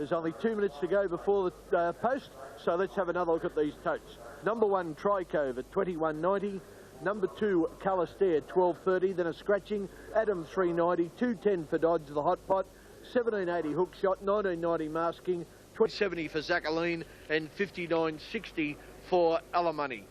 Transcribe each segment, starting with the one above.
There's only 2 minutes to go before the post, so let's have another look at these totes. Number 1, Tricove at 21.90. Number 2, Calistair, 12.30. Then a scratching, Adam, 3.90. 2.10 for Dodge, the hot pot. 17.80 Hookshot, 19.90 Masking. 20.70 for Zacchaline, and 59.60 for Alamoney.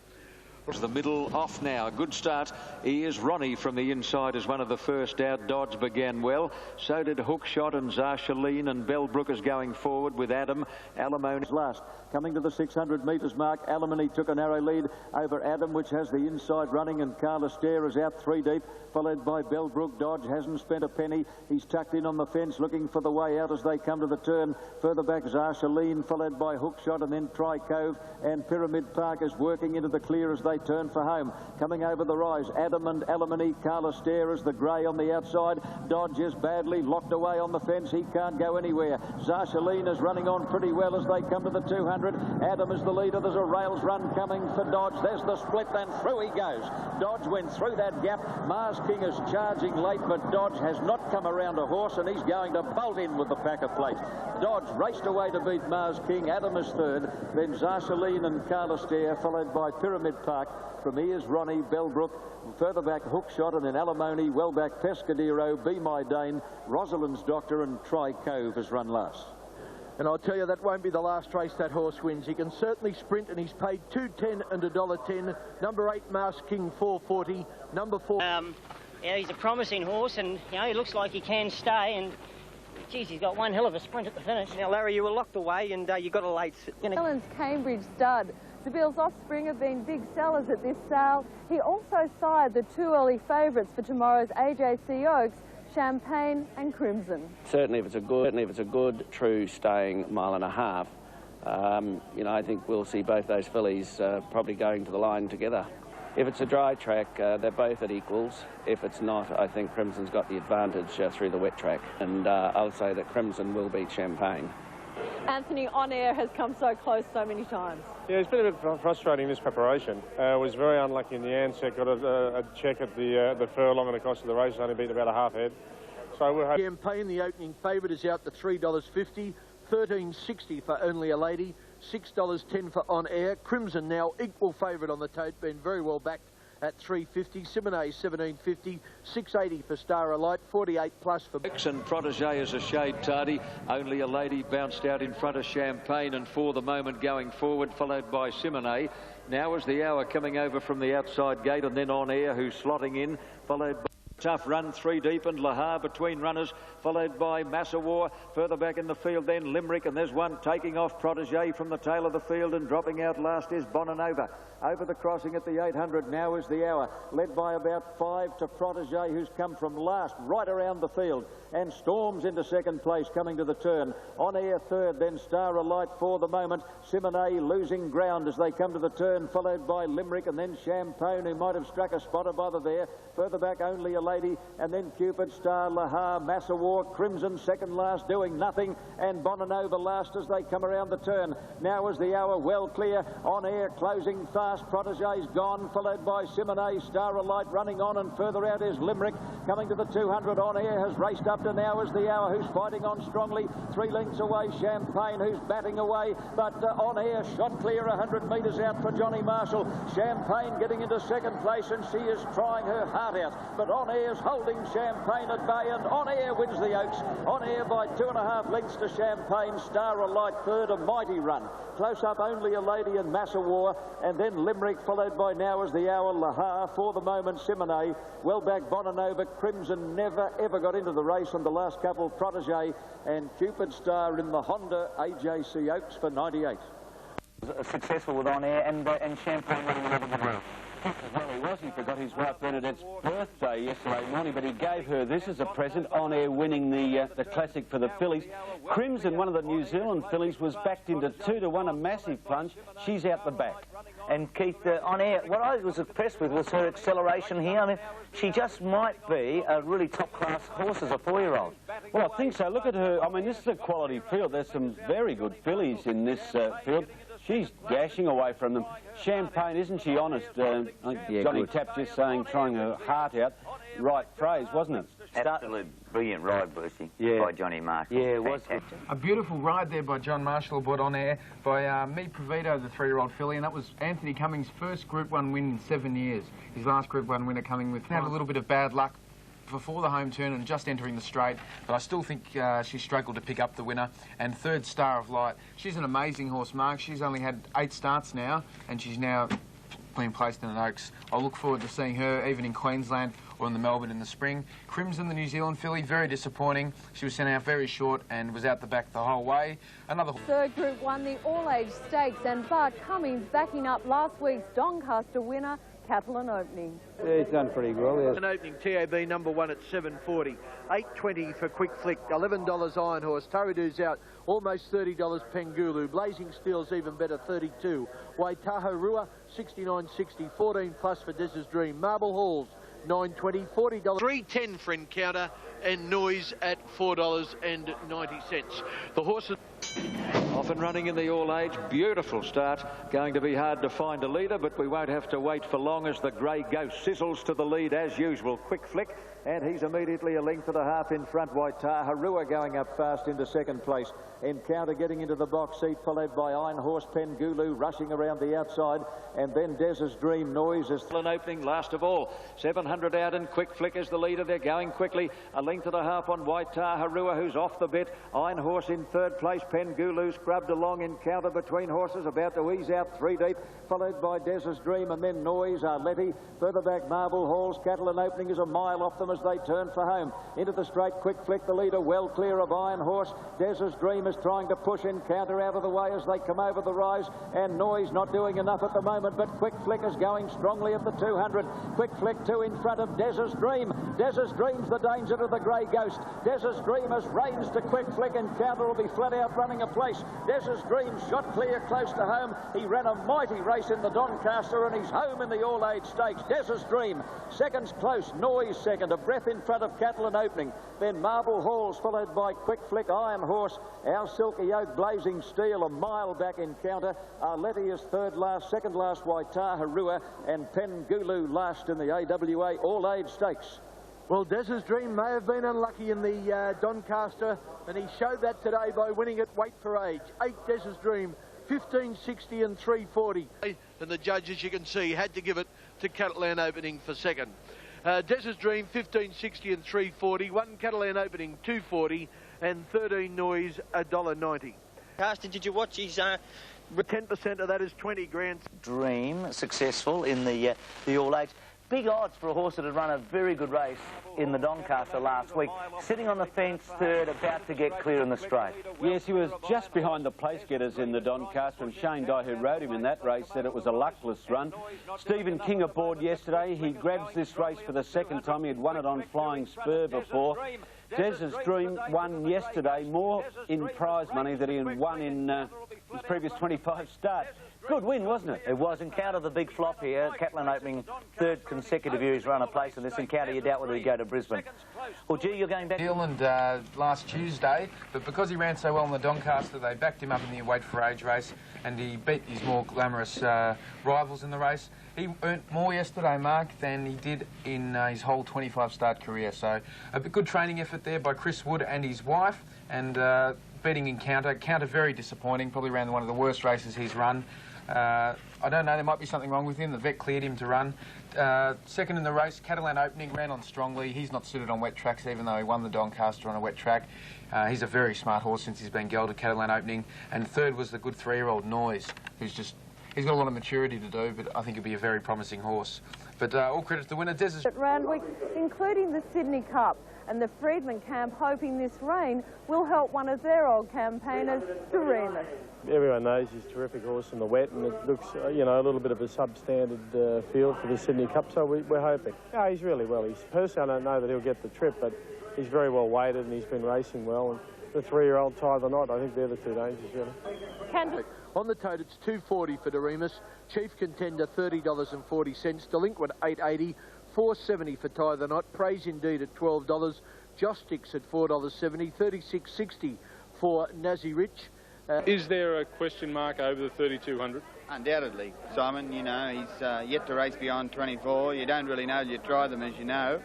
The middle off now. A good start. Here's Ronnie from the inside as one of the first out. Dodge began well. So did Hookshot and Zarshaline, and Bellbrook is going forward with Adam. Alamone last. Coming to the 600 metres mark, Alamone took a narrow lead over Adam, which has the inside running, and Calistair is out 3 deep, followed by Bellbrook. Dodge hasn't spent a penny. He's tucked in on the fence looking for the way out as they come to the turn. Further back, Zarshaline, followed by Hookshot, and then Tricove, and Pyramid Park is working into the clear as they turn for home. Coming over the rise, Adam and Alamone. Calistair is the grey on the outside. Dodge is badly locked away on the fence. He can't go anywhere. Zarshaline is running on pretty well as they come to the 200. Adam is the leader. There's a rails run coming for Dodge. There's the split, and through he goes. Dodge went through that gap. Mars King is charging late, but Dodge has not come around a horse, and he's going to bolt in with the pack of Plte. Dodge raced away to beat Mars King. Adam is third. Then Zarshaline and Calistair, followed by Pyramid Park. From here's Ronnie, Bellbrook, further back Hookshot, and then Alamone, well back Pescadero, Be My Dane, Rosalind's Doctor, and Tricove has run last. And I'll tell you, that won't be the last race that horse wins. He can certainly sprint, and he's paid $2.10 and $1.10. Number 8, Mars King, 4.40. Number 4... Yeah, he's a promising horse, and he looks like he can stay, and geez, he's got one hell of a sprint at the finish. Now, Larry, you were locked away, and you got a late... Ellen's Cambridge stud. Seville's offspring have been big sellers at this sale. He also sired the 2 early favourites for tomorrow's AJC Oaks, Champagne and Crimson. Certainly, if it's a good, true staying 1.5 miles, I think we'll see both those fillies probably going to the line together. If it's a dry track, they're both at equals. If it's not, I think Crimson's got the advantage through the wet track, and I'll say that Crimson will beat Champagne. Anthony, On Air has come so close so many times. Yeah, it's been a bit frustrating, this preparation. Was very unlucky in the answer. Got a check at the furlong, and the cost of the race only beat about a half head. So we'll have... Champagne, the opening favourite, is out to $3.50, $13.60 for Only a Lady, $6.10 for On Air. Crimson now equal favourite on the tote, been very well backed at $3.50. Simone, $17.50, $6.80 for Star Alight, $48 plus for... And Protege is a shade tardy. Only a Lady bounced out in front of Champagne, and for the moment going forward, followed by Simone. Now is the hour coming over from the outside gate, and then On Air, who's slotting in, followed by... Tough run, 3 deep, and Lahar between runners, followed by Massawar. Further back in the field then Limerick, and there's one taking off Protege from the tail of the field, and dropping out last is Bonanova. Over the crossing at the 800, now is the hour, led by about 5 to Protege, who's come from last right around the field and storms into second place coming to the turn. On Air third, then Star Alight for the moment. Simone losing ground as they come to the turn, followed by Limerick, and then Champagne, who might have struck a spot above there. Further back Only a Lady, and then Cupid, Star, Lahar, Massawar, Crimson second last doing nothing, and Bonanova last as they come around the turn. Now is the hour, well clear. On Air closing fast, Protege's gone, followed by Simone. Star Alight running on, and further out is Limerick. Coming to the 200, On Air has raced up to now is the hour, who's fighting on strongly. 3 lengths away, Champagne, who's batting away, but On Air shot clear 100 metres out for Johnny Marshall. Champagne getting into second place, and she is trying her heart out, but On Air's holding Champagne at bay, and On Air wins the Oaks. On Air by 2.5 lengths to Champagne. Star Alight third, a mighty run. Close up Only a Lady and Massawar, and then Limerick, followed by now is the hour, Lahar. For the moment, Simone. Well back Bonanova. Crimson never ever got into the race on the last couple. Protege and Cupid Star in the Honda AJC Oaks for 98. Successful with On Air, and Champagne running another good round. Well, he was. He forgot his wife Bernadette's birthday yesterday morning, but he gave her this as a present. On Air winning the Classic for the fillies. Crimson, one of the New Zealand fillies, was backed into 2-1, a massive plunge. She's out the back. And Keith, On Air, what I was impressed with was her acceleration here. I mean, she just might be a really top-class horse as a 4-year-old. Well, I think so. Look at her. I mean, this is a quality field. There's some very good fillies in this field. She's dashing away from them. Champagne, isn't she honest? Yeah, Johnny good. Tapp just saying, trying her heart out. Right phrase, wasn't it? Absolute brilliant ride, Brucey, by Johnny Marshall. Yeah, it was. A beautiful ride there by John Marshall, brought on air by Me Provito, the 3-year-old filly, and that was Anthony Cummings' first Group 1 win in 7 years. His last Group 1 winner coming with... Had a little bit of bad luck before the home turn and just entering the straight, but I still think she struggled to pick up the winner. And third, Star of Light. She's an amazing horse, Mark. She's only had 8 starts now, and she's now been placed in an Oaks. I look forward to seeing her even in Queensland or in the Melbourne in the spring. Crimson, the New Zealand filly, very disappointing. She was sent out very short and was out the back the whole way. Another third Group 1, the All-Age Stakes, and Bart Cummings backing up last week's Doncaster winner, Catalan Opening. Yeah, he's done pretty well, yes. An opening TAB number 1 at 7.40. 8.20 for Quick Flick, $11 Iron Horse. Taradu's out, almost $30 Pengulu. Blazing Steel's even better, 32. Waitaha Rua, 69.60. 14 plus for Des's Dream. Marble Halls, $9.20, $40. 3.10 for Encounter, and Noise at $4.90. The horses... Off and running in the all-age, beautiful start. Going to be hard to find a leader, but we won't have to wait for long as the Grey Ghost sizzles to the lead as usual. Quick Flick, and he's immediately a length and a half in front. Waitaha Rua going up fast into second place. Encounter getting into the box seat, followed by Iron Horse Pengulu rushing around the outside, and then Des's Dream. Noise is an opening last of all. 700 out, and Quick Flick is the leader. They're going quickly. A length and a half on Waitaha Rua, who's off the bit. Iron Horse in third place. Pengulu scrubbed along. Encounter between horses, about to ease out 3 deep, followed by Des's Dream, and then Noise. Arletty further back. Marble Halls. Catalan Opening is a mile off them as they turn for home. Into the straight, Quick Flick, the leader, well clear of Iron Horse. Des's Dream is trying to push Encounter out of the way as they come over the rise, and Noise not doing enough at the moment, but Quick Flick is going strongly at the 200. Quick Flick 2 in front of Des's Dream. Des's Dream's the danger to the Grey Ghost. Des's Dream has reins to Quick Flick. Encounter will be flat out running a place. Des's Dream shot clear close to home. He ran a mighty race in the Doncaster, and he's home in the All-Age Stakes. Des's Dream, seconds close. Noise second, a breath in front of Catalan Opening. Then Marble Halls, followed by Quick Flick, Iron Horse, Our Silky Oak, Blazing Steel, a mile back. Encounter. Arletty is third last, second last Waitaha Rua, and Pengulu last in the AWA All-Age Stakes. Well, Des's Dream may have been unlucky in the Doncaster, and he showed that today by winning at Weight for Age. 8 Des's Dream, 15.60 and 3.40. And the judges, you can see, had to give it to Catalan Opening for second. Des's Dream, 15.60 and 3.40. 1 Catalan Opening, 2.40, and 13 Noise, $1.90. Caster, did you watch his... 10% of that is 20 grand. Dream successful in the All-Age. Big odds for a horse that had run a very good race in the Doncaster last week. Sitting on the fence third, about to get clear in the straight. Yes, he was just behind the place getters in the Doncaster, and Shane Dye, who rode him in that race, said it was a luckless run. Stephen King aboard yesterday. He grabs this race for the second time. He had won it on Flying Spur before. Des's Dream won yesterday more in prize money than he had won in his previous 25 starts. Good win, wasn't it? It was. Encounter the big flop here. Catalan Opening, third consecutive year he's run a place in this Encounter. You doubt whether he'd go to Brisbane. Well, gee, you're going back... New Zealand last Tuesday, but because he ran so well in the Doncaster, they backed him up in the Weight for Age race, and he beat his more glamorous rivals in the race. He earned more yesterday, Mark, than he did in his whole 25-start career. So a good training effort there by Chris Wood and his wife, and beating Encounter. Encounter very disappointing, probably ran one of the worst races he's run. I don't know, there might be something wrong with him. The vet cleared him to run. Second in the race, Catalan Opening, ran on strongly. He's not suited on wet tracks, even though he won the Doncaster on a wet track. He's a very smart horse since he's been gelded, Catalan Opening. And third was the good 3-year-old Noise, who's just... He's got a lot of maturity to do, but I think he'll be a very promising horse. But all credit to the winner, Des's... At Randwick, including the Sydney Cup, and the Freedman camp hoping this rain will help one of their old campaigners, Doremus. Everyone knows he's a terrific horse in the wet, and it looks, you know, a little bit of a substandard field for the Sydney Cup, so we're hoping. No, he's really well. Personally, I don't know that he'll get the trip, but he's very well weighted and he's been racing well. And the 3-year-old Tie the Knot, I think they're the two dangers, really. On the tote, it's $2.40 for Doremus. Chief Contender, $30.40. Delinquent, $8.80. $4.70 for Tie the Knot. Praise Indeed at $12. Josh Sticks at $4.70. $36.60 for Nazi Rich. Is there a question mark over the 3,200? Undoubtedly, Simon. You know, he's yet to race beyond 24. You don't really know till you try them, as you know.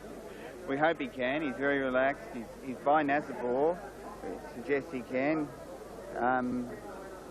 We hope he can. He's very relaxed. He's by Nasabor. It suggests he can.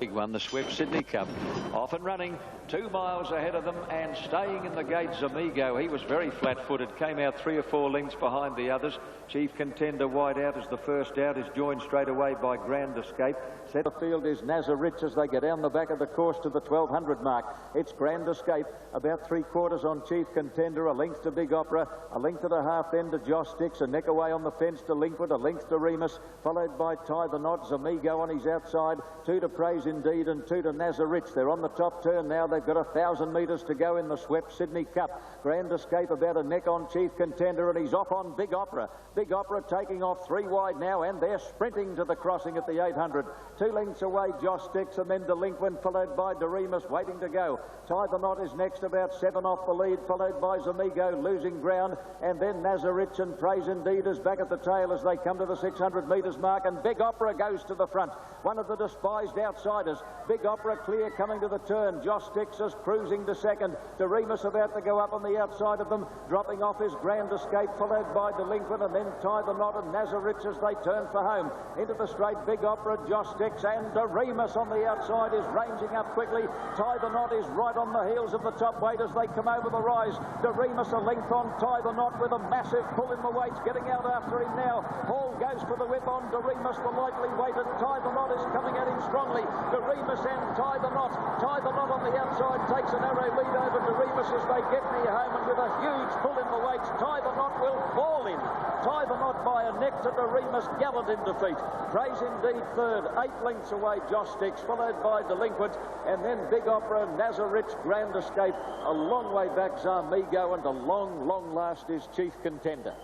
Big one, the Swift Sydney Cup. Off and running, 2 miles ahead of them and staying in the gates, Amigo. He was very flat-footed, came out 3 or 4 lengths behind the others. Chief Contender wide out as the first out, is joined straight away by Grand Escape. Centre field is Nazarich as they go down the back of the course to the 1200 mark. It's Grand Escape, about 3/4 on Chief Contender, a length to Big Opera, a length and a half then to Josh Sticks, a neck away on the fence to Linkwood, a length to Remus, followed by Tie the Knot, Amigo on his outside, 2 to Praise Indeed and 2 to Nazarich. They're on the top turn now. They've got 1,000 metres to go in the Swept Sydney Cup. Grand Escape about a neck on Chief Contender, and he's off on Big Opera. Big Opera taking off 3 wide now, and they're sprinting to the crossing at the 800. 2 lengths away, Josh Sticks, and then Delinquent, followed by Doremus, waiting to go. Tie the Knot is next, about 7 off the lead, followed by Zamigo, losing ground, and then Nazarich and Praise Indeed is back at the tail as they come to the 600 metres mark, and Big Opera goes to the front. One of the despised outsiders. Big Opera clear coming to the turn. Josh Sticks is cruising to second. Doremus about to go up on the outside of them. Dropping off is Grand Escape, followed by Delinquent, and then Tie the Knot and Nazarich as they turn for home. Into the straight, Big Opera, Josh Sticks, and Doremus on the outside is ranging up quickly. Tie the Knot is right on the heels of the top weight as they come over the rise. Doremus a length on Tie the Knot with a massive pull in the weights, getting out after him now. Hall goes for the whip on Doremus, the lightly weighted. Tie the Knot is coming at him strongly. Doremus and Tie the Knot. Tie the Knot on the outside takes a narrow lead over Doremus as they get near home, and with a huge pull in the weights, Tie the Knot will fall in. Tie the Knot by a neck to Doremus, gallant in defeat. Praise Indeed third, 8 lengths away, Josh Sticks, followed by Delinquent, and then Big Opera, Nazarich, Grand Escape. A long way back, Zamigo, and a long, long last is Chief Contender.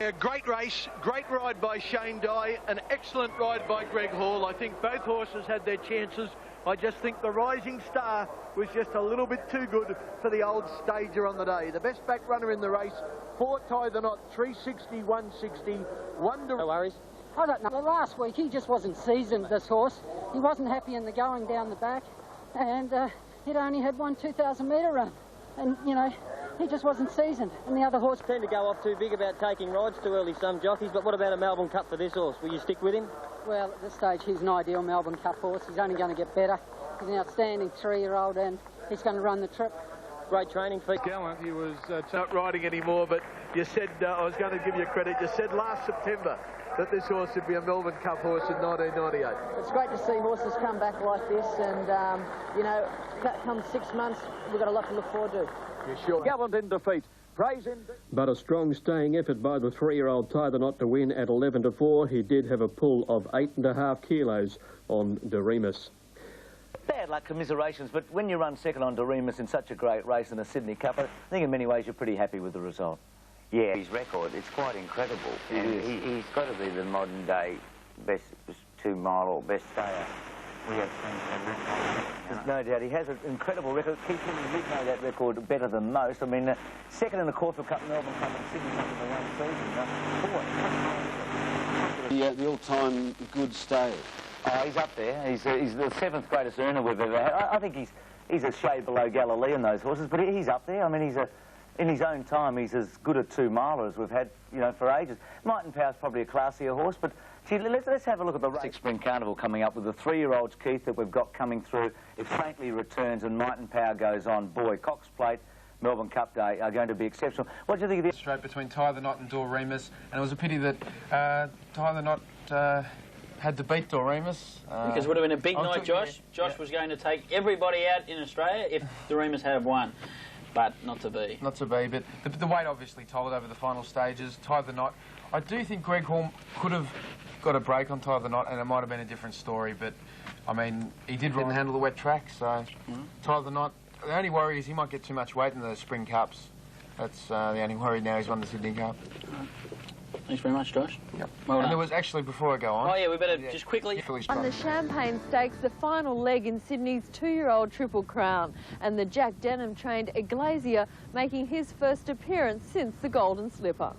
A great race, great ride by Shane Dye, an excellent ride by Greg Hall. I think both horses had their chances. I just think the Rising Star was just a little bit too good for the old stager on the day. The best back runner in the race, 4 Tie the Knot, 360, 160, No worries. I don't know. The last week he just wasn't seasoned, this horse. He wasn't happy in the going down the back, and he'd only had 1 2,000 metre run. And, you know, he just wasn't seasoned. And the other horse tend to go off too big about taking rides too early, some jockeys. But what about a Melbourne Cup for this horse? Will you stick with him? Well, at this stage, he's an ideal Melbourne Cup horse. He's only going to get better. He's an outstanding 3-year-old, and he's going to run the trip. Great training feat. Gallant, he was not riding anymore, but you said, I was going to give you credit, you said last September that this horse would be a Melbourne Cup horse in 1998. It's great to see horses come back like this, and, you know, that comes 6 months, we've got a lot to look forward to. You're sure. Gallant in defeat. Praise in... But a strong staying effort by the 3-year-old Tie the Knot to win at 11-4. He did have a pull of 8.5 kilos on Doremus. Bad luck, commiserations, but when you run second on Doremus in such a great race in the Sydney Cup, I think in many ways you're pretty happy with the result. Yeah, his record, it's quite incredible. And he's got to be the modern day best 2-mile or best stayer. We have There's no doubt. He has an incredible record. Keith Henry did know that record better than most. I mean, second in the Caulfield Cup, Melbourne Cup and Sydney Cup in the one season. The all-time good stayer. Oh, he's up there. He's the 7th greatest earner we've ever had. I think he's a shade below Galilean, those horses, but he's up there. I mean, in his own time, he's as good a 2-miler as we've had, you know, for ages. Might and Power's probably a classier horse, but gee, let's have a look at the Six Spring Carnival coming up with the 3-year-olds, Keith, that we've got coming through. If Saintly returns and Might and Power goes on, boy, Cox Plate, Melbourne Cup Day are going to be exceptional. What do you think of this? Straight between Tie the Knot and Doremus, and it was a pity that Tie the Knot had to beat Doremus. Because it would have been a big night, Josh. Josh was going to take everybody out in Australia if Doremus had won. But not to be. Not to be, but the weight obviously told over the final stages. Tie the Knot. I do think Greg Hall could have got a break on Tie the Knot, and it might have been a different story, but, I mean, he didn't handle the wet track, so Tie the Knot. The only worry is he might get too much weight in the Spring Cups. That's the only worry now. He's won the Sydney Cup. Thanks very much, Josh. Yep. Well and there was actually, before I go on... Oh, yeah, we better just quickly... On the Champagne Stakes, the final leg in Sydney's 2-year-old Triple Crown, and the Jack Denham-trained Iglesia making his first appearance since the Golden Slipper.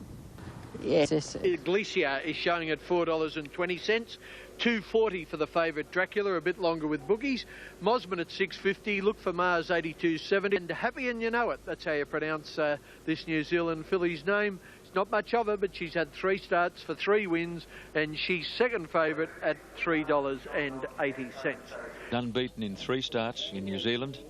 Yes. Iglesia is showing at $4.20. $2.40 for the favourite Dracula, a bit longer with bookies. Mosman at $6.50. Look for Mars $82.70. And Happy and You Know It. That's how you pronounce this New Zealand filly's name. It's not much of her, but she's had 3 starts for 3 wins, and she's second favourite at $3.80. Unbeaten in 3 starts in New Zealand.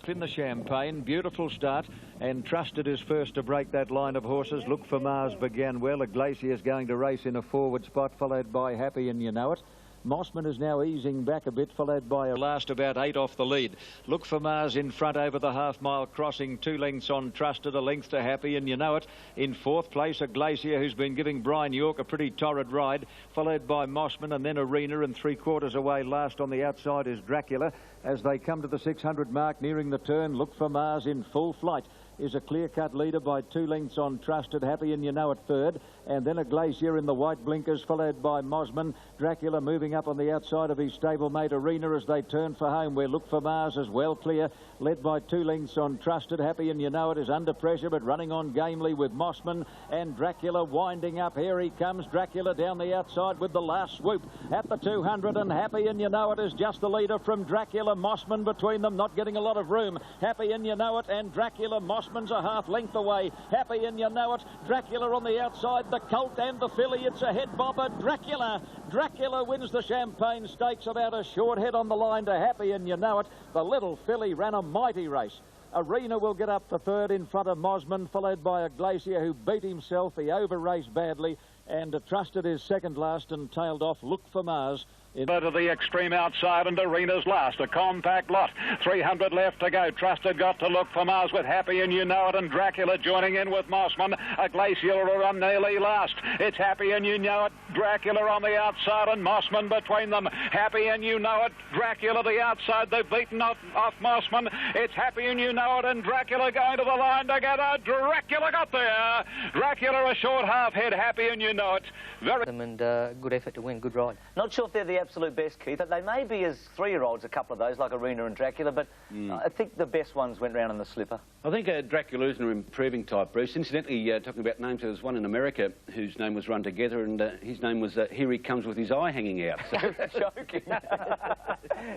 In the Champagne, beautiful start, and Trusted is first to break that line of horses. Look for Mars began well. A Glacier is going to race in a forward spot, followed by Happy and You Know It. Mossman is now easing back a bit, followed by a last about 8 off the lead. Look for Mars in front over the half-mile crossing, 2 lengths on Trusted, a length to Happy and You Know It. In 4th place, a Glacier who's been giving Brian York a pretty torrid ride, followed by Mossman and then Arena, and 3/4 away last on the outside is Dracula. As they come to the 600 mark, nearing the turn, Look for Mars in full flight is a clear-cut leader by 2 lengths on Trusted, Happy and You Know It third, and then a Glacier in the white blinkers, followed by Mossman. Dracula moving up on the outside of his stablemate Arena as they turn for home, where Look for Mars is well clear, led by 2 lengths on Trusted. Happy and You Know It is under pressure, but running on gamely with Mossman, and Dracula winding up. Here he comes, Dracula down the outside with the last swoop at the 200, and Happy and You Know It is just the leader from Dracula. Mossman between them, not getting a lot of room. Happy and You Know It and Dracula. Mossman's a half length away. Happy and You Know It. Dracula on the outside, the colt and the filly. It's a head bobber. Dracula wins the Champagne Stakes, about a short head on the line to Happy and You Know It. The little filly ran a mighty race. Arena will get up for third in front of Mossman, followed by a Glacier who beat himself. He over-raced badly, and Trusted is second last and tailed off Look for Mars. To the extreme outside, and Arena's last. A compact lot. 300 left to go. Trusted got to Look for Mars with Happy and You Know It, and Dracula joining in with Mossman. A Glacier will run nearly last. It's Happy and You Know It. Dracula on the outside and Mossman between them. Happy and You Know It. Dracula the outside. They've beaten off Mossman. It's Happy and You Know It and Dracula going to the line together. Dracula got there. Dracula a short half head. Happy and You Know It. Very. And good effort to win. Good ride. Not sure if they're the absolute best, Keith. They may be as 3-year-olds, a couple of those, like Arena and Dracula, but I think the best ones went round in the slipper. I think Dracula is an improving type, Bruce. Incidentally, talking about names, there was one in America whose name was run together, and his name was Here He Comes with His Eye Hanging Out. So. Joking.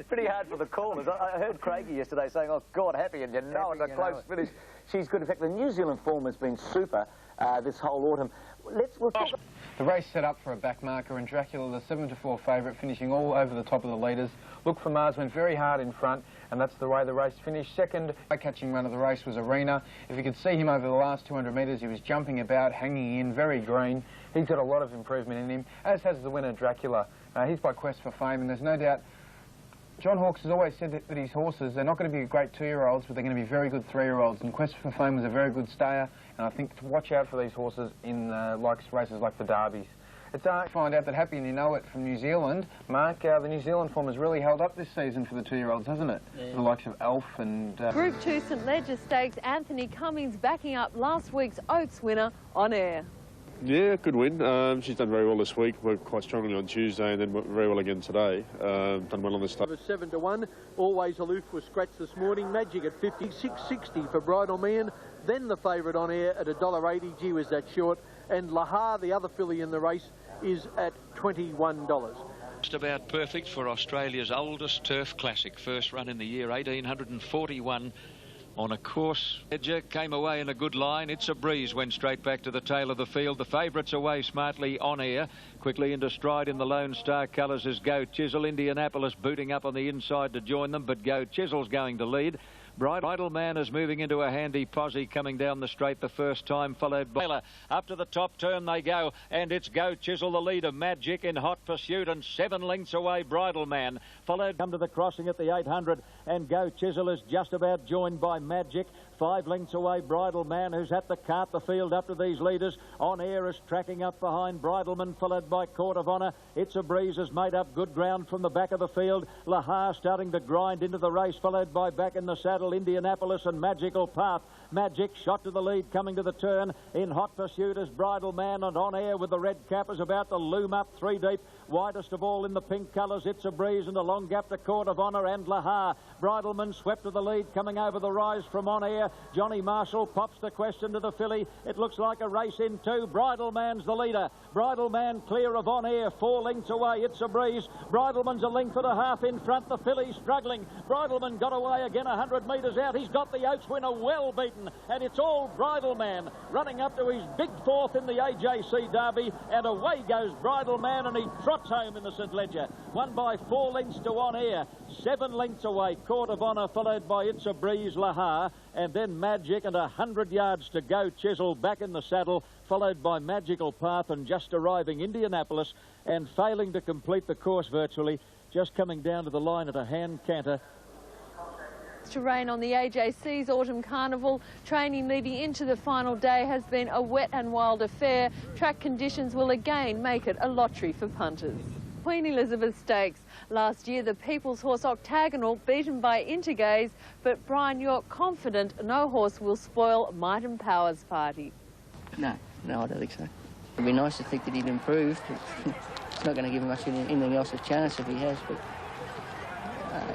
Pretty hard for the callers. I heard Craigie yesterday saying, oh, God, Happy and You Know It, a close finish. She's good. In fact, the New Zealand form has been super this whole autumn. We'll talk. The race set up for a back marker, and Dracula, the 7-4 favourite, finishing all over the top of the leaders. Look for Mars went very hard in front, and that's the way the race finished. Second, catching run of the race was Arena. If you could see him over the last 200 metres, he was jumping about, hanging in, very green. He's got a lot of improvement in him, as has the winner, Dracula. He's by Quest for Fame, and there's no doubt John Hawkes has always said that his horses, they're not going to be great 2-year-olds, but they're going to be very good 3-year-olds. And Quest for Fame was a very good stayer, and I think to watch out for these horses in races like the Derbies. It's hard to find out that Happy and You Know It from New Zealand. Mark, the New Zealand form has really held up this season for the 2-year-olds, hasn't it? Yeah. The likes of Elf and... Group 2 St Ledger Stakes, Anthony Cummings backing up last week's Oaks winner On Air. Yeah, good win. She's done very well this week. Worked quite strongly on Tuesday and then went very well again today. Done well on the start. 7-1. Always Aloof was scratched this morning. Magic at 56.60 for Bridal Man. Then the favourite On Air at $1.80. Gee, was that short. And Lahar, the other filly in the race, is at $21. Just about perfect for Australia's oldest turf classic. First run in the year, 1841. On a course, Edger came away in a good line. It's a Breeze, went straight back to the tail of the field. The favourites away smartly On Air. Quickly into stride in the Lone Star colours is Go Chisel. Indianapolis booting up on the inside to join them, but Go Chisel's going to lead. Bridal Man is moving into a handy posse coming down the straight the first time, followed by Taylor. Up to the top turn they go, and it's Go Chisel the leader. Magic in hot pursuit, and 7 lengths away Bridal Man. Followed, come to the crossing at the 800, and Go Chisel is just about joined by Magic. 5 lengths away Bridal Man, who's had to cart the field up to these leaders. On Air is tracking up behind Bridalman, followed by Court of Honour. It's a Breeze has made up good ground from the back of the field. Lahar starting to grind into the race, followed by back in the saddle Indianapolis and Magical Path. Magic shot to the lead coming to the turn. In hot pursuit is Bridal Man, and On Air with the red cap is about to loom up 3 deep. Widest of all in the pink colours, It's a Breeze, and a long gap to Court of Honour and Lahar. Bridalman swept to the lead coming over the rise from On Air. Johnny Marshall pops the question to the filly. It looks like a race in 2. Bridal Man's the leader. Bridal Man clear of On Air, 4 lengths away. It's a Breeze. Bridalman's a length and a half in front. The filly's struggling. Bridalman got away again 100 metres out. He's got the Oaks winner well beaten. run, and it's all Bridle Man running up to his big fourth in the AJC Derby, and away goes Bridle Man, and he trots home in the St Ledger. Won by 4 lengths to On Air, 7 lengths away, Court of Honour, followed by It's a Breeze, Lahar, and then Magic, and 100 yards to go, Chisel back in the saddle, followed by Magical Path, and just arriving Indianapolis, and failing to complete the course virtually, just coming down to the line at a hand canter. To rain on the AJC's Autumn Carnival. Training leading into the final day has been a wet and wild affair. Track conditions will again make it a lottery for punters. Queen Elizabeth Stakes. Last year, the People's Horse Octagonal beaten by Intergaze, but Brian York confident no horse will spoil Might and Power's party. No, I don't think so. It'd be nice to think that he'd improved. It's not going to give him much anything else a chance if he has, but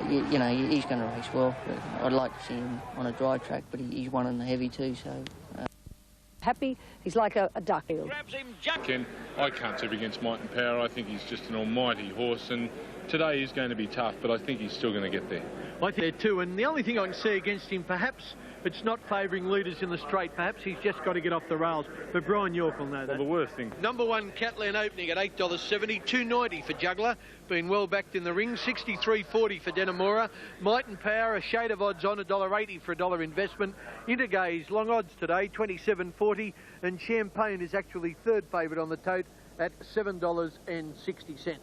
you know, he's going to race well. But I'd like to see him on a dry track, but he's won in the heavy too, so... Happy, he's like a duck. Ken, I can't tip against Might and Power. I think he's just an almighty horse, and today he's going to be tough, but I think he's still going to get there. I think there too, and the only thing I can see against him, perhaps it's not favouring leaders in the straight. Perhaps he's just got to get off the rails. But Brian York will know that. Well, the worst thing. Number 1, Catlan opening at $8.70, $2.90 for Juggler. Been well backed in the ring, $63.40 for Denamora. Might and Power, a shade of odds on, $1.80 for $1 investment. Intergaze, long odds today, $27.40. And Champagne is actually third favourite on the tote at $7.60.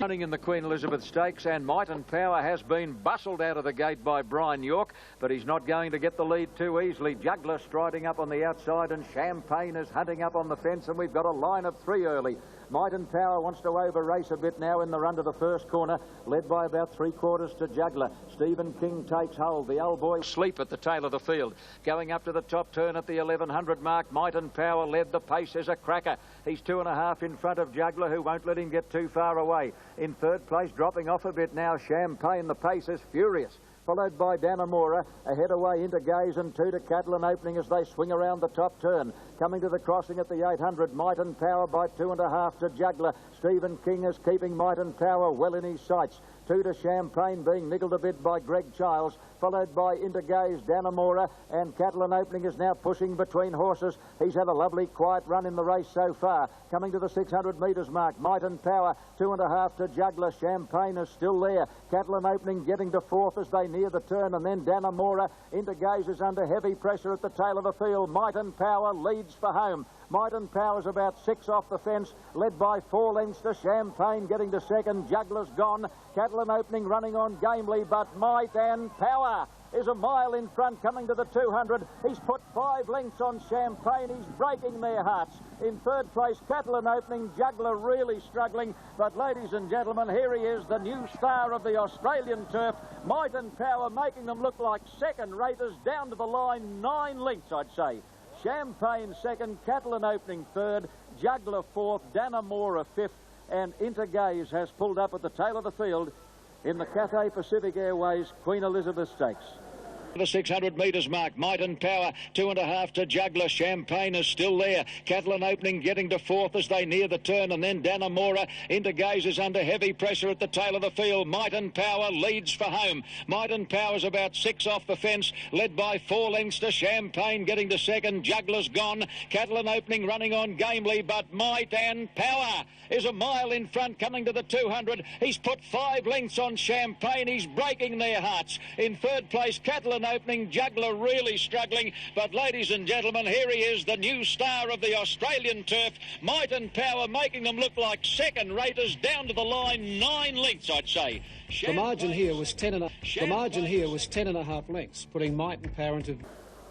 Running in the Queen Elizabeth Stakes, and Might and Power has been bustled out of the gate by Brian York, but he's not going to get the lead too easily. Juggler striding up on the outside, and Champagne is hunting up on the fence, and we've got a line of 3 early. Might and Power wants to over-race a bit now in the run to the first corner, led by about 3/4 to Juggler. Stephen King takes hold. The old boy sleep at the tail of the field. Going up to the top turn at the 1100 mark, Might and Power led. The pace is a cracker. He's 2.5 in front of Juggler, who won't let him get too far away. In third place, dropping off a bit now, Champagne. The pace is furious. Followed by Danamora, ahead away into Gaze, and 2 to Catalan opening as they swing around the top turn. Coming to the crossing at the 800, Might and Power by 2.5 to Juggler. Stephen King is keeping Might and Power well in his sights. 2 to Champagne, being niggled a bit by Greg Childs, followed by Intergaze, Danamora, and Catalan opening is now pushing between horses. He's had a lovely quiet run in the race so far. Coming to the 600 metres mark, Might and Power, 2.5 to Juggler. Champagne is still there. Catalan opening getting to 4th as they near the turn, and then Danamora. Intergaze is under heavy pressure at the tail of the field. Might and Power leads for home. Might and Power's about 6 off the fence, led by 4 lengths to Champagne, getting to second. Juggler's gone. Catalan opening running on gamely, but Might and Power is a mile in front coming to the 200. He's put 5 lengths on Champagne. He's breaking their hearts. In third place, Catalan opening, Juggler really struggling. But ladies and gentlemen, here he is, the new star of the Australian turf. Might and Power making them look like second raters down to the line, 9 lengths, I'd say. Champagne second, Catalan opening third, Juggler fourth, Danamora fifth, and Intergaze has pulled up at the tail of the field in the Cathay Pacific Airways Queen Elizabeth Stakes. The 600 metres mark, Might and Power, 2.5 to Juggler. Champagne is still there. Catalan opening getting to 4th as they near the turn, and then Danamora. Intergaze is under heavy pressure at the tail of the field. Might and Power leads for home. Might and Power's about 6 off the fence, led by 4 lengths to Champagne, getting to second. Juggler's gone. Catalan opening running on gamely, but Might and Power is a mile in front coming to the 200. He's put 5 lengths on Champagne. He's breaking their hearts. In third place, Catalan opening, Juggler really struggling, but ladies and gentlemen, here he is, the new star of the Australian turf. Might and Power making them look like second raters down to the line, 9 lengths, I'd say. The margin here was 10.5 lengths, putting Might and Power into...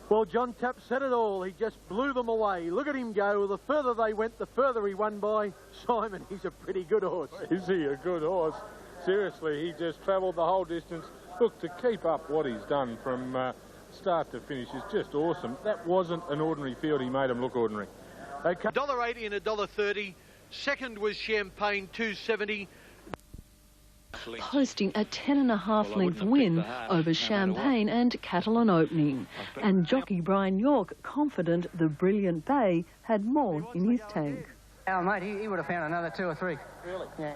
Well, John Tapp said it all. He just blew them away. Look at him go. The further they went, the further he won by. Simon, he's a pretty good horse. Is he a good horse? Seriously, he just travelled the whole distance. Look, to keep up what he's done from start to finish is just awesome. That wasn't an ordinary field. He made him look ordinary. Okay. $1.80 and $1.30. Second was Champagne, $2.70. Posting a 10.5 length win over Champagne and Catalan opening. And jockey Brian York confident the Brilliant Bay had more in his tank. Oh, mate, he would have found another 2 or 3. Really? Yeah.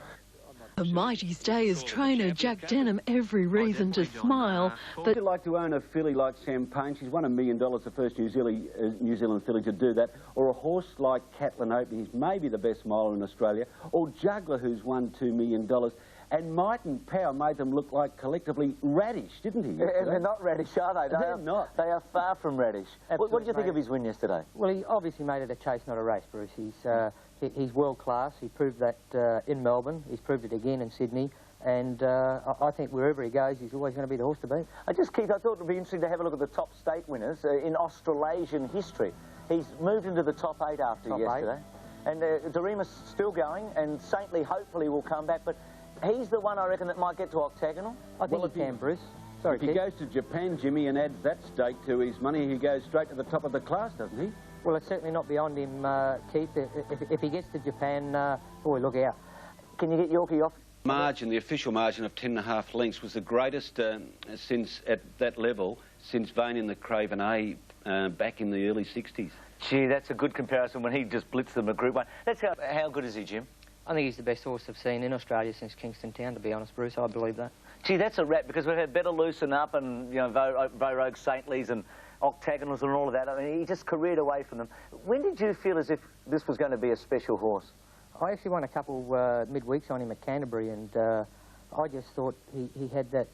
The Mighty Stayers trainer Jack Denham every reason to smile. Would you like to own a filly like Champagne? She's won $1 million, the first New Zealand filly to do that. Or a horse like Catlin Open, he's maybe the best miler in Australia. Or Juggler, who's won $2 million. And Might and Power made them look like collectively radish, didn't he? They're not radish, are they? They're not. They are far from radish. What did you think of his win yesterday? Well, he obviously made it a chase, not a race, Bruce. He's world class. He proved that in Melbourne. He's proved it again in Sydney. And I think wherever he goes, he's always going to be the horse to beat. I thought it would be interesting to have a look at the top state winners in Australasian history. He's moved into the top 8 after yesterday. And Doremus still going, and Saintly hopefully will come back. But he's the one, I reckon, that might get to octagonal. I think he can, Bruce. Sorry, if he goes to Japan, Jimmy, and adds that stake to his money, he goes straight to the top of the class, doesn't he? Well, it's certainly not beyond him, Keith. If he gets to Japan, boy, look out. Can you get Yorkie off? Margin, the official margin of 10.5 lengths was the greatest since at that level since Vane in the Craven A back in the early 60s. Gee, that's a good comparison when he just blitzed them at Group 1. How good is he, Jim? I think he's the best horse I've seen in Australia since Kingston Town, to be honest, Bruce. I believe that. Gee, that's a wrap, because we've had Better Loosen Up and, you know, Vogue Saintleys and octagonals and all of that. I mean, he just careered away from them. When did you feel as if this was going to be a special horse? I actually won a couple midweeks on him at Canterbury, and I just thought he had that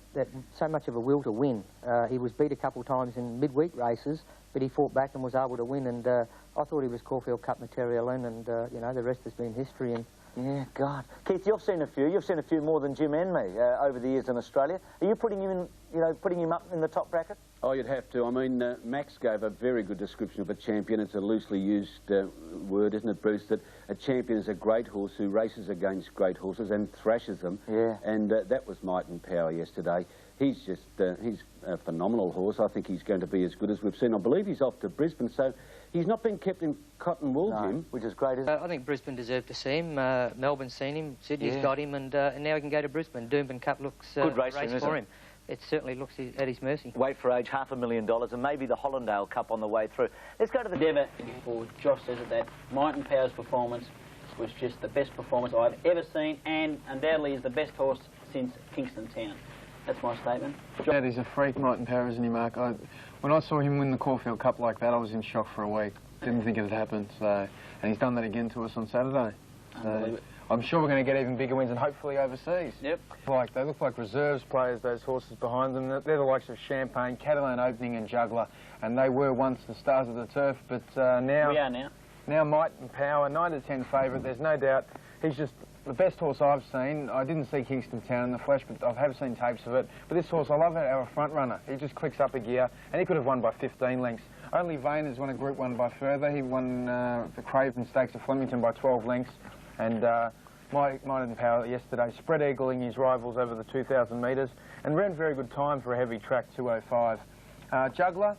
so much of a will to win. He was beat a couple of times in midweek races, but he fought back and was able to win, and I thought he was Caulfield Cup material in, and, you know, the rest has been history. And yeah, God. Keith, you've seen a few. You've seen a few more than Jim and me over the years in Australia. Are you putting him in, you know, putting him up in the top bracket? Oh, you'd have to. I mean, Max gave a very good description of a champion. It's a loosely used word, isn't it, Bruce? That a champion is a great horse who races against great horses and thrashes them. Yeah. And that was Might and Power yesterday. He's just, he's a phenomenal horse. I think he's going to be as good as we've seen. I believe he's off to Brisbane, so he's not been kept in cotton wool, Jim. Which is great, isn't it? I think Brisbane deserved to see him. Melbourne's seen him. Sydney's got him, and now he can go to Brisbane. Doomben Cup looks good race for him. It certainly looks at his mercy. Weight for age, $500,000, and maybe the Hollandale Cup on the way through. Let's go to the... Endeavour, before Josh says it, that Might and Power's performance was just the best performance I've ever seen, and undoubtedly is the best horse since Kingston Town. That's my statement. Yeah, he's a freak, Might and Power, isn't he, Mark? When I saw him win the Caulfield Cup like that, I was in shock for a week. Didn't think it had happened. So, and he's done that again to us on Saturday. So, I'm sure we're going to get even bigger wins, and hopefully overseas. Yep. They look like reserves players, those horses behind them. They're the likes of Champagne, Catalan Opening and Juggler, and they were once the stars of the turf, but now... We are now. Now Might and Power, 9 to 10 favourite. There's no doubt he's just the best horse I've seen. I didn't see Kingston Town in the flesh, but I have seen tapes of it. But this horse, I love our front runner. He just clicks up a gear, and he could have won by 15 lengths. Only Vane has won a Group 1 by further. He won the Craven Stakes of Flemington by 12 lengths, and Might and Power yesterday spread eagling his rivals over the 2,000 metres and ran very good time for a heavy track, 2:05. Juggler,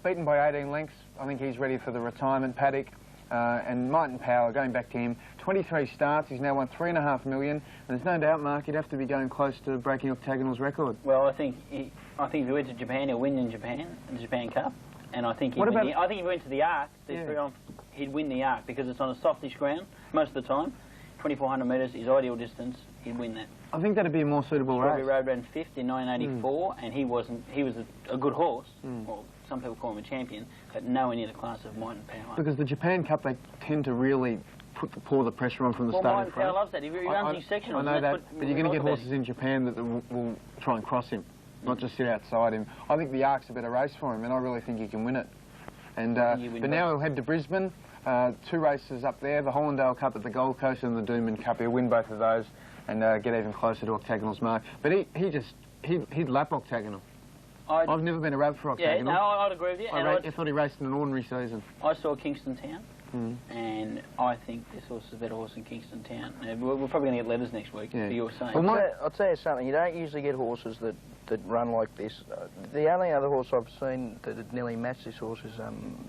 beaten by 18 lengths. I think he's ready for the retirement paddock. And Might and Power, going back to him, 23 starts, he's now won $3.5 million, and there's no doubt, Mark, he'd have to be going close to breaking Octagonal's record. Well, I think if he went to Japan, he'll win in Japan, the Japan Cup, and I think I think if he went to the Arc, he'd win the Arc, because it's on a softish ground most of the time. 2,400 metres, his ideal distance, he'd win that. I think that'd be a more suitable race. Strawberry Road ran 5th in 1984, and he was a good horse. Well, some people call him a champion, but nowhere near the class of Might and Power. Because the Japan Cup, they tend to really pour the pressure on from the start. Might and Power loves that. He runs his sectionals. I know that, but you're going to get horses in Japan that will try and cross him, not just sit outside him. I think the Arc's a better race for him, and I really think he can win it. And but now he'll head to Brisbane. 2 races up there, the Hollandale Cup at the Gold Coast and the Doomben Cup. He'll win both of those and get even closer to Octagonal's mark. But he'd lap Octagonal. I've never been a rab for Octagonal. Yeah, no, I'd agree with you. I thought he raced in an ordinary season. I saw Kingston Town, and I think this horse is a better horse than Kingston Town. We're probably going to get letters next week, for your saying. Well, I'll tell you something, you don't usually get horses that run like this. The only other horse I've seen that had nearly matched this horse is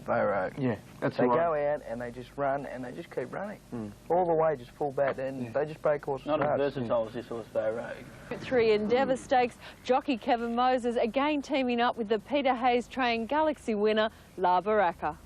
Vogue. Yeah, that's They go out and they just run and they just keep running. All the way, just full back, and they just break horses' Not hearts. as versatile as this horse, Vogue. 3 Endeavour Stakes, jockey Kevin Moses again teaming up with the Peter Hayes trained Galaxy winner La Baraka.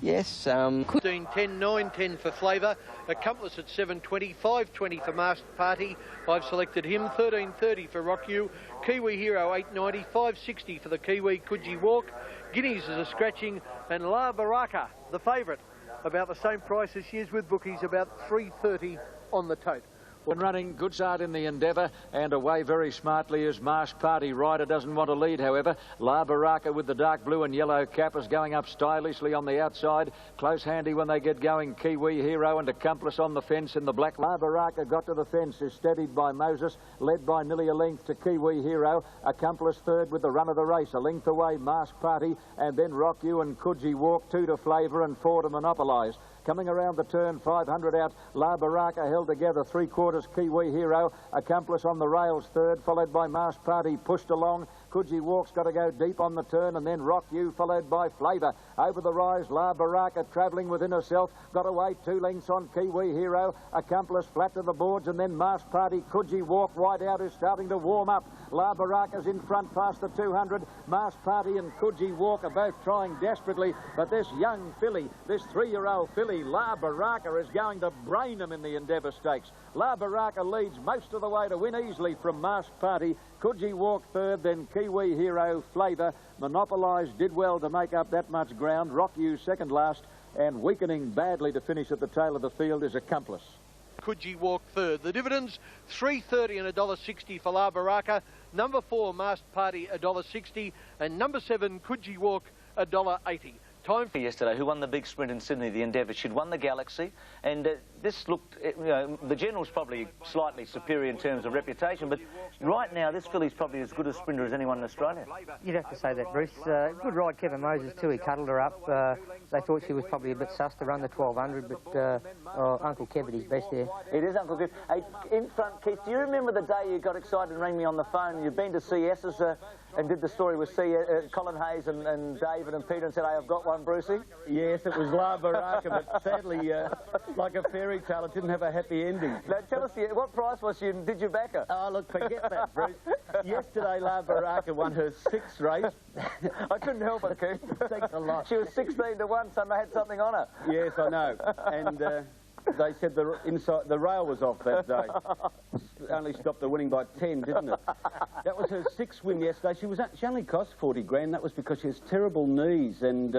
Yes. 15, 10, 9, 10 for Flavour. Accomplice at 7.20, 5.20 for Masked Party. I've selected him. 13.30 for Rock You. Kiwi Hero 8.90, 5.60 for the Kiwi Coogee Walk. Guineas is a scratching, and La Baraka, the favourite, about the same price as she is with bookies, about 3.30 on the tote. When running, good start in the endeavour, and away very smartly is Masked Party. Rider doesn't want to lead, however. La Baraka with the dark blue and yellow cap is going up stylishly on the outside. Close handy when they get going. Kiwi Hero and Accomplice on the fence in the black. La Baraka got to the fence, is steadied by Moses, led by nearly a length to Kiwi Hero. Accomplice third with the run of the race. A length away, Masked Party, and then Rock You and Coogee Walk, 2 to Flavour and 4 to Monopolise. Coming around the turn, 500 out, La Baraka held together, 3/4 Kiwi Hero. Accomplice on the rails third, followed by Masked Party, pushed along. Coogee Walk's got to go deep on the turn, and then Rock You, followed by Flavour. Over the rise, La Baraka travelling within herself, got away 2 lengths on Kiwi Hero. Accomplice flat to the boards, and then Masked Party. Coogee Walk wide out is starting to warm up. La Baraka's in front past the 200. Masked Party and Coogee Walk are both trying desperately, but this young filly, this 3-year-old filly, La Baraka, is going to brain them in the Endeavour Stakes. La Baraka leads most of the way to win easily from Masked Party. Coogee Walk third, then Kiwi Hero, Flavour. Monopolise did well to make up that much ground. Rock You second last, and weakening badly to finish at the tail of the field is Accomplice. Coogee Walk third. The dividends, $3.30 and $1.60 for La Baraka. Number 4, Masked Party, $1.60, and number 7, Coogee Walk, $1.80. Time for yesterday, who won the big sprint in Sydney, the Endeavour. She'd won the Galaxy, and this looked, you know, the General's probably slightly superior in terms of reputation, but right now this filly's probably as good a sprinter as anyone in Australia. You'd have to say that, Bruce. Good ride, Kevin Moses too. He cuddled her up. They thought she was probably a bit sus to run the 1200, but Uncle Kev at his best there. It is Uncle Kev. Hey, in front, Keith, do you remember the day you got excited and rang me on the phone? You'd been to CS's and did the story with Colin Hayes and David and Peter and said, hey, I've got one, Brucey? Yes, it was La Baraka, but sadly, like a fairy tale, it didn't have a happy ending. Now, tell us, what price was she and did you back her? Oh, look, forget that, Bruce. Yesterday, La Baraka won her 6th race. I couldn't help it, Keith. Thanks a lot. She was 16 to 1, so they had something on her. Yes, I know. And they said the rail was off that day. Only stopped the winning by 10, didn't it? That was her 6th win yesterday. She only cost 40 grand. That was because she has terrible knees, and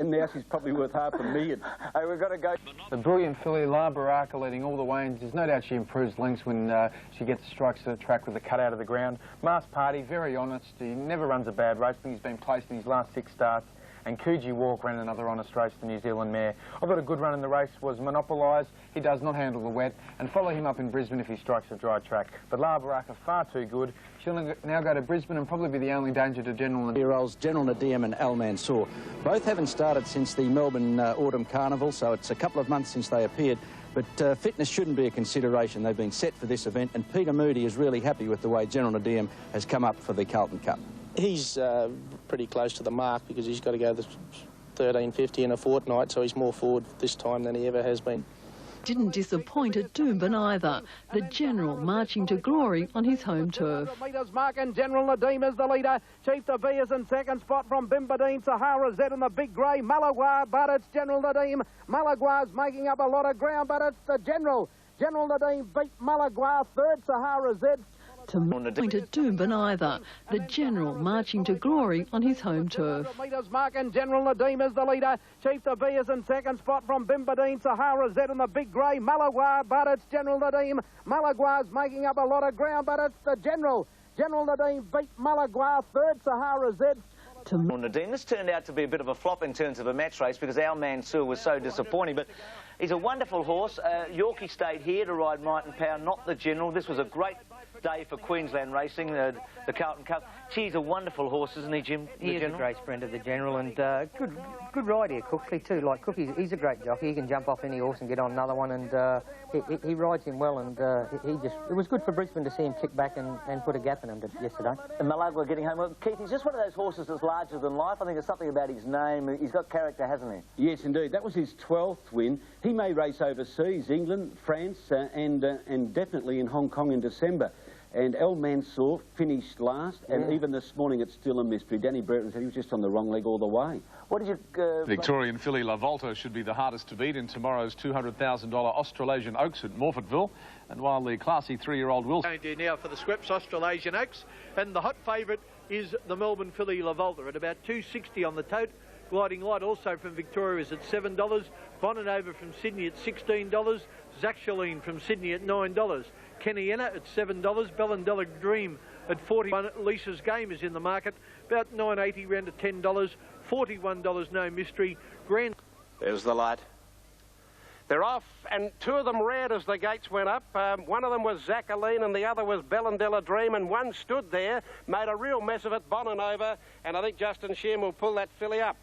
now she's probably worth $500,000. Hey, we've got to go. The brilliant filly, La Baraka, leading all the way, and there's no doubt she improves lengths when she gets strikes to the track with the cut out of the ground. Masked Party, very honest. He never runs a bad race. I think he's been placed in his last 6 starts. And Coogee Walk ran another honest race, the New Zealand mare. I thought a good run in the race was Monopolise. He does not handle the wet, and follow him up in Brisbane if he strikes a dry track. But La Baraka, far too good. She'll now go to Brisbane and probably be the only danger to General Heroes, General Nadim and Al Mansour. Both haven't started since the Melbourne Autumn Carnival, so it's a couple of months since they appeared. But fitness shouldn't be a consideration. They've been set for this event, and Peter Moody is really happy with the way General Nadim has come up for the Carlton Cup. He's pretty close to the mark because he's got to go the 13.50 in a fortnight, so he's more forward this time than he ever has been. Didn't disappoint at Doomben either. The General marching to glory on his home turf. Metres mark, and General Nadim is the leader. Chief to be is in second spot from Bimbadeen, Sahara Z in the big grey. Malagua, but it's General Nadim. Malagua's making up a lot of ground, but it's the General. General Nadim beat Malagua, third Sahara Z. To point at Doomben either. The General marching to glory on his home turf. Metres mark, and General Nadim is the leader. Chief to be is in second spot from Bimbadeen, Sahara Z in the big grey. Malagua, but it's General Nadim. Malagua's making up a lot of ground, but it's the General. General Nadim beat Malagua, third Sahara Z. Nadim, this turned out to be a bit of a flop in terms of a match race because Al Mansour was so disappointing, but he's a wonderful horse. Yorkie stayed here to ride Might and Power, not the General. This was a great day for Queensland racing, the Carlton Cup. He's a wonderful horse, isn't he, Jim? He is a great sprinter, the General, and good ride here, Cooksley too. Like Cookie, he's a great jockey. He can jump off any horse and get on another one, and he rides him well. And it was good for Brisbane to see him kick back and put a gap in him yesterday. And Malagua getting home. Well, Keith, he's just one of those horses that's larger than life. I think there's something about his name. He's got character, hasn't he? Yes, indeed. That was his 12th win. He may race overseas, England, France, and definitely in Hong Kong in December. And El Mansour finished last, and even this morning it's still a mystery. Danny Brereton said he was just on the wrong leg all the way. What did you... Victorian filly La Volta should be the hardest to beat in tomorrow's $200,000 Australasian Oaks at Morphettville. And while the classy 3-year-old will... Going to now for the Scripps Australasian Oaks, and the hot favourite is the Melbourne filly La Volta at about $2.60 on the tote. Gliding Light also from Victoria is at $7. Bonanova from Sydney at $16. Zachaline from Sydney at $9. Kennyena at $7. Bellandella Dream at $41. Lisa's Game is in the market, about $9.80 round to $10. $41 No Mystery. Grand. There's the light. They're off, and two of them reared as the gates went up. One of them was Zachaline and the other was Bellandella Dream, and one stood there, made a real mess of it, Bonanova, and I think Justin Sheehan will pull that filly up.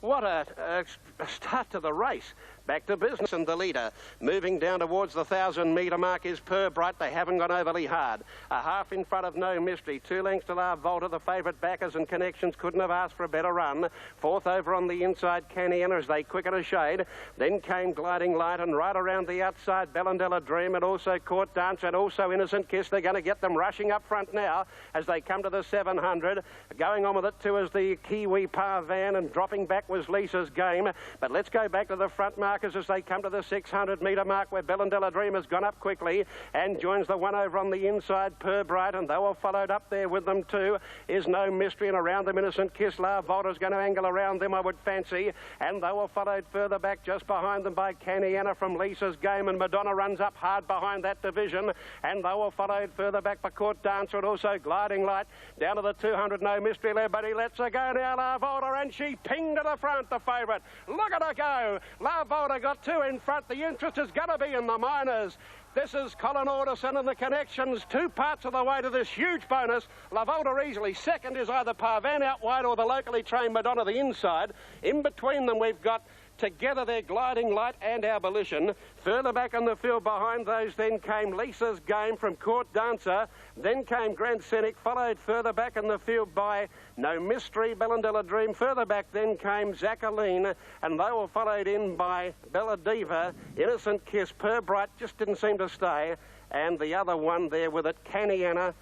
What a start to the race. Back to business, and the leader moving down towards the 1,000-metre mark is Purbright. They haven't gone overly hard. A half in front of No Mystery. 2 lengths to La Volta. The favourite backers and connections couldn't have asked for a better run. Fourth over on the inside, Canyon, as they quicken a shade. Then came Gliding Light, and right around the outside, Bellandella Dream, and also Court Dance, and also Innocent Kiss. They're going to get them rushing up front now as they come to the 700. Going on with it too is the Kiwi Parvan, and dropping back was Lisa's Game. But let's go back to the front markers as they come to the 600-metre mark, where Bellandella Dream has gone up quickly and joins the one over on the inside, Purbright, and they were followed up there with them too is No Mystery, and around them Innocent Kiss. La Volta's going to angle around them, I would fancy, and they were followed further back just behind them by Canniana from Lisa's Game, and Madonna runs up hard behind that division, and they were followed further back by Court Dancer and also Gliding Light down to the 200. No Mystery led, but he lets her go now, La Volta, and she pinged to the front, the favourite. Look at her go. La Volta got 2 in front. The interest is going to be in the minors. This is Colin Alderson and the connections 2 parts of the way to this huge bonus. La Volta easily. Second is either Parvan out wide or the locally trained Madonna the inside. In between them we've got together their Gliding Light and Abolition. Further back in the field behind those then came Lisa's Game from Court Dancer. Then came Grand Scenic, followed further back in the field by No Mystery, Bellandella Dream. Further back then came Zachaline, and they were followed in by Bella Diva. Innocent Kiss, Purbright just didn't seem to stay, and the other one there with it, Canniana,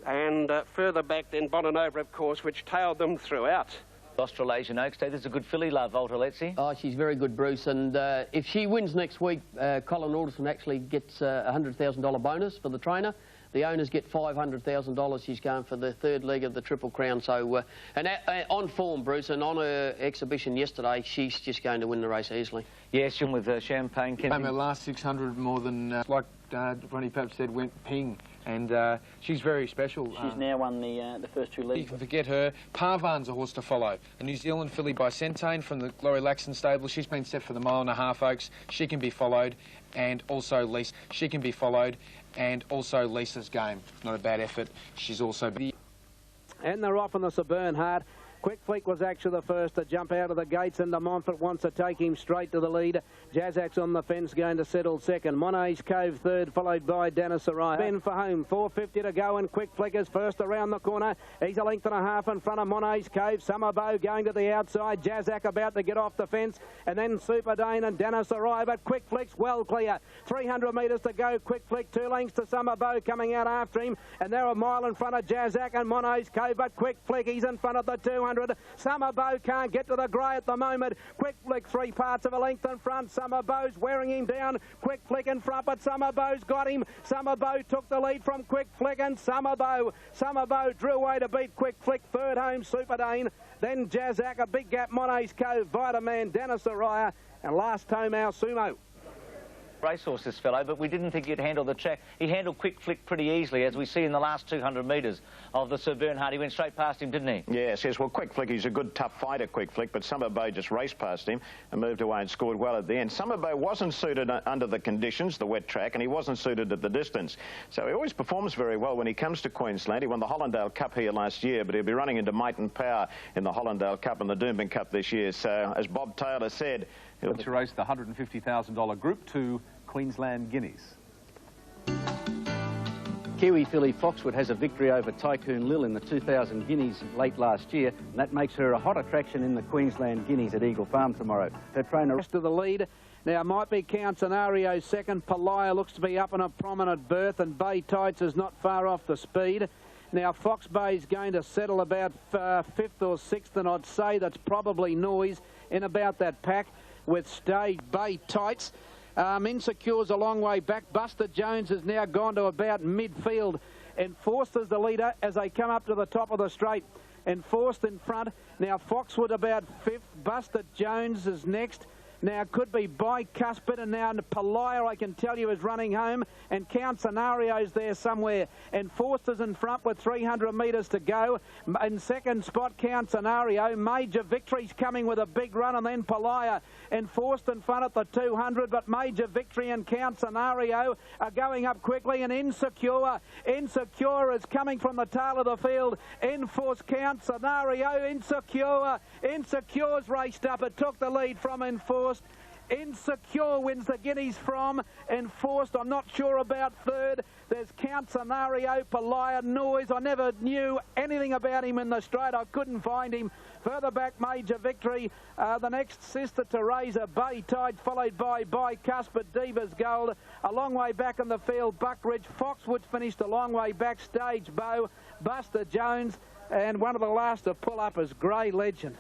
and further back then Bonanova, of course, which tailed them throughout. Australasian Oaks Day. This is a good filly, La Volta, let's see. Oh, she's very good, Bruce. And if she wins next week, Colin Alderson actually gets a $100,000 bonus for the trainer. The owners get $500,000. She's going for the 3rd leg of the Triple Crown. So, and on form, Bruce, and on her exhibition yesterday, she's just going to win the race easily. Yes, and with Champagne. Came her last 600 more than, like Ronnie Pabst said, went ping. And she's very special. She's now won the first 2 legs. You can forget her. Parvan's a horse to follow. A New Zealand filly by Centane from the Glory Laxton stable. She's been set for the 1.5 Mile Oaks. She can be followed. And also Lisa. She can be followed. And also Lisa's Game. Not a bad effort. She's also... And they're off on the Sir Bernhard. Quick Flick was actually the first to jump out of the gates, and de Montfort wants to take him straight to the lead. Jazak's on the fence, going to settle second. Monet's Cove third, followed by Danasarai. Ben for home, 4.50 to go, and Quick Flick is first around the corner. He's a length and a half in front of Monet's Cove. Summerbow going to the outside. Jazak about to get off the fence, and then Super Dane and Danasarai, but Quick Flick's well clear. 300 metres to go. Quick Flick 2 lengths to Summerbow coming out after him, and they're a mile in front of Jazak and Monet's Cove, but Quick Flick, he's in front of the 200. Summerbow can't get to the grey at the moment. Quick Flick 3 parts of a length in front. Summerbow's wearing him down. Quick Flick in front, but Summerbow's got him. Summerbow took the lead from Quick Flick, and Summerbow drew away to beat Quick Flick. Third home, Super Dane. Then Jazak, a big gap, Monet's Cove, Vitaman, Danasarai, and last home, our Sumo. Racehorse, this fellow, but we didn't think he'd handle the track. He handled Quick Flick pretty easily, as we see in the last 200 metres of the Sir Bernhard. He went straight past him, didn't he? Yes, well, Quick Flick, he's a good, tough fighter, Quick Flick, but Summerbow just raced past him and moved away and scored well at the end. Summerbow wasn't suited under the conditions, the wet track, and he wasn't suited at the distance. So he always performs very well when he comes to Queensland. He won the Hollandale Cup here last year, but he'll be running into might and power in the Hollandale Cup and the Doomben Cup this year. So, as Bob Taylor said... He'll to race the $150,000 Group 2 Queensland Guineas. Kiwi filly Foxwood has a victory over Tycoon Lil in the 2000 Guineas late last year, and that makes her a hot attraction in the Queensland Guineas at Eagle Farm tomorrow. Her trainer... Rest of the lead, Now, might be Count Scenario second. Plte looks to be up in a prominent berth, and Bay Tights is not far off the speed. Now, Fox Bay's going to settle about 5th or 6th, and I'd say that's probably Noise in about that pack with Stage Bay Tights. Insecure's a long way back. Buster Jones has now gone to about midfield. Enforced as the leader as they come up to the top of the straight. Enforced in front. Now, Foxwood about 5th. Buster Jones is next. Now, could be Bicuspid, and now Plte, I can tell you, is running home, and Count Scenario's there somewhere. And Forster's in front with 300 metres to go. In second spot, Count Scenario. Major Victory's coming with a big run, and then Plte. And Forster in front at the 200, but Major Victory and Count Scenario are going up quickly, and Insecure. Insecure is coming from the tail of the field. Enforced Count Scenario. Insecure. Insecure's raced up. It took the lead from Enforced. Insecure wins the guineas from Enforced. I'm not sure about third. There's Count Scenario, Plte, Noise. I never knew anything about him in the straight. I couldn't find him. Further back, Major Victory. The next, Sister Teresa, Bay Tide, followed by Bicuspid, Diva's Gold. A long way back in the field, Buckridge. Foxwood finished a long way back, Stage Bow, Buster Jones, and one of the last to pull up is Grey Legend.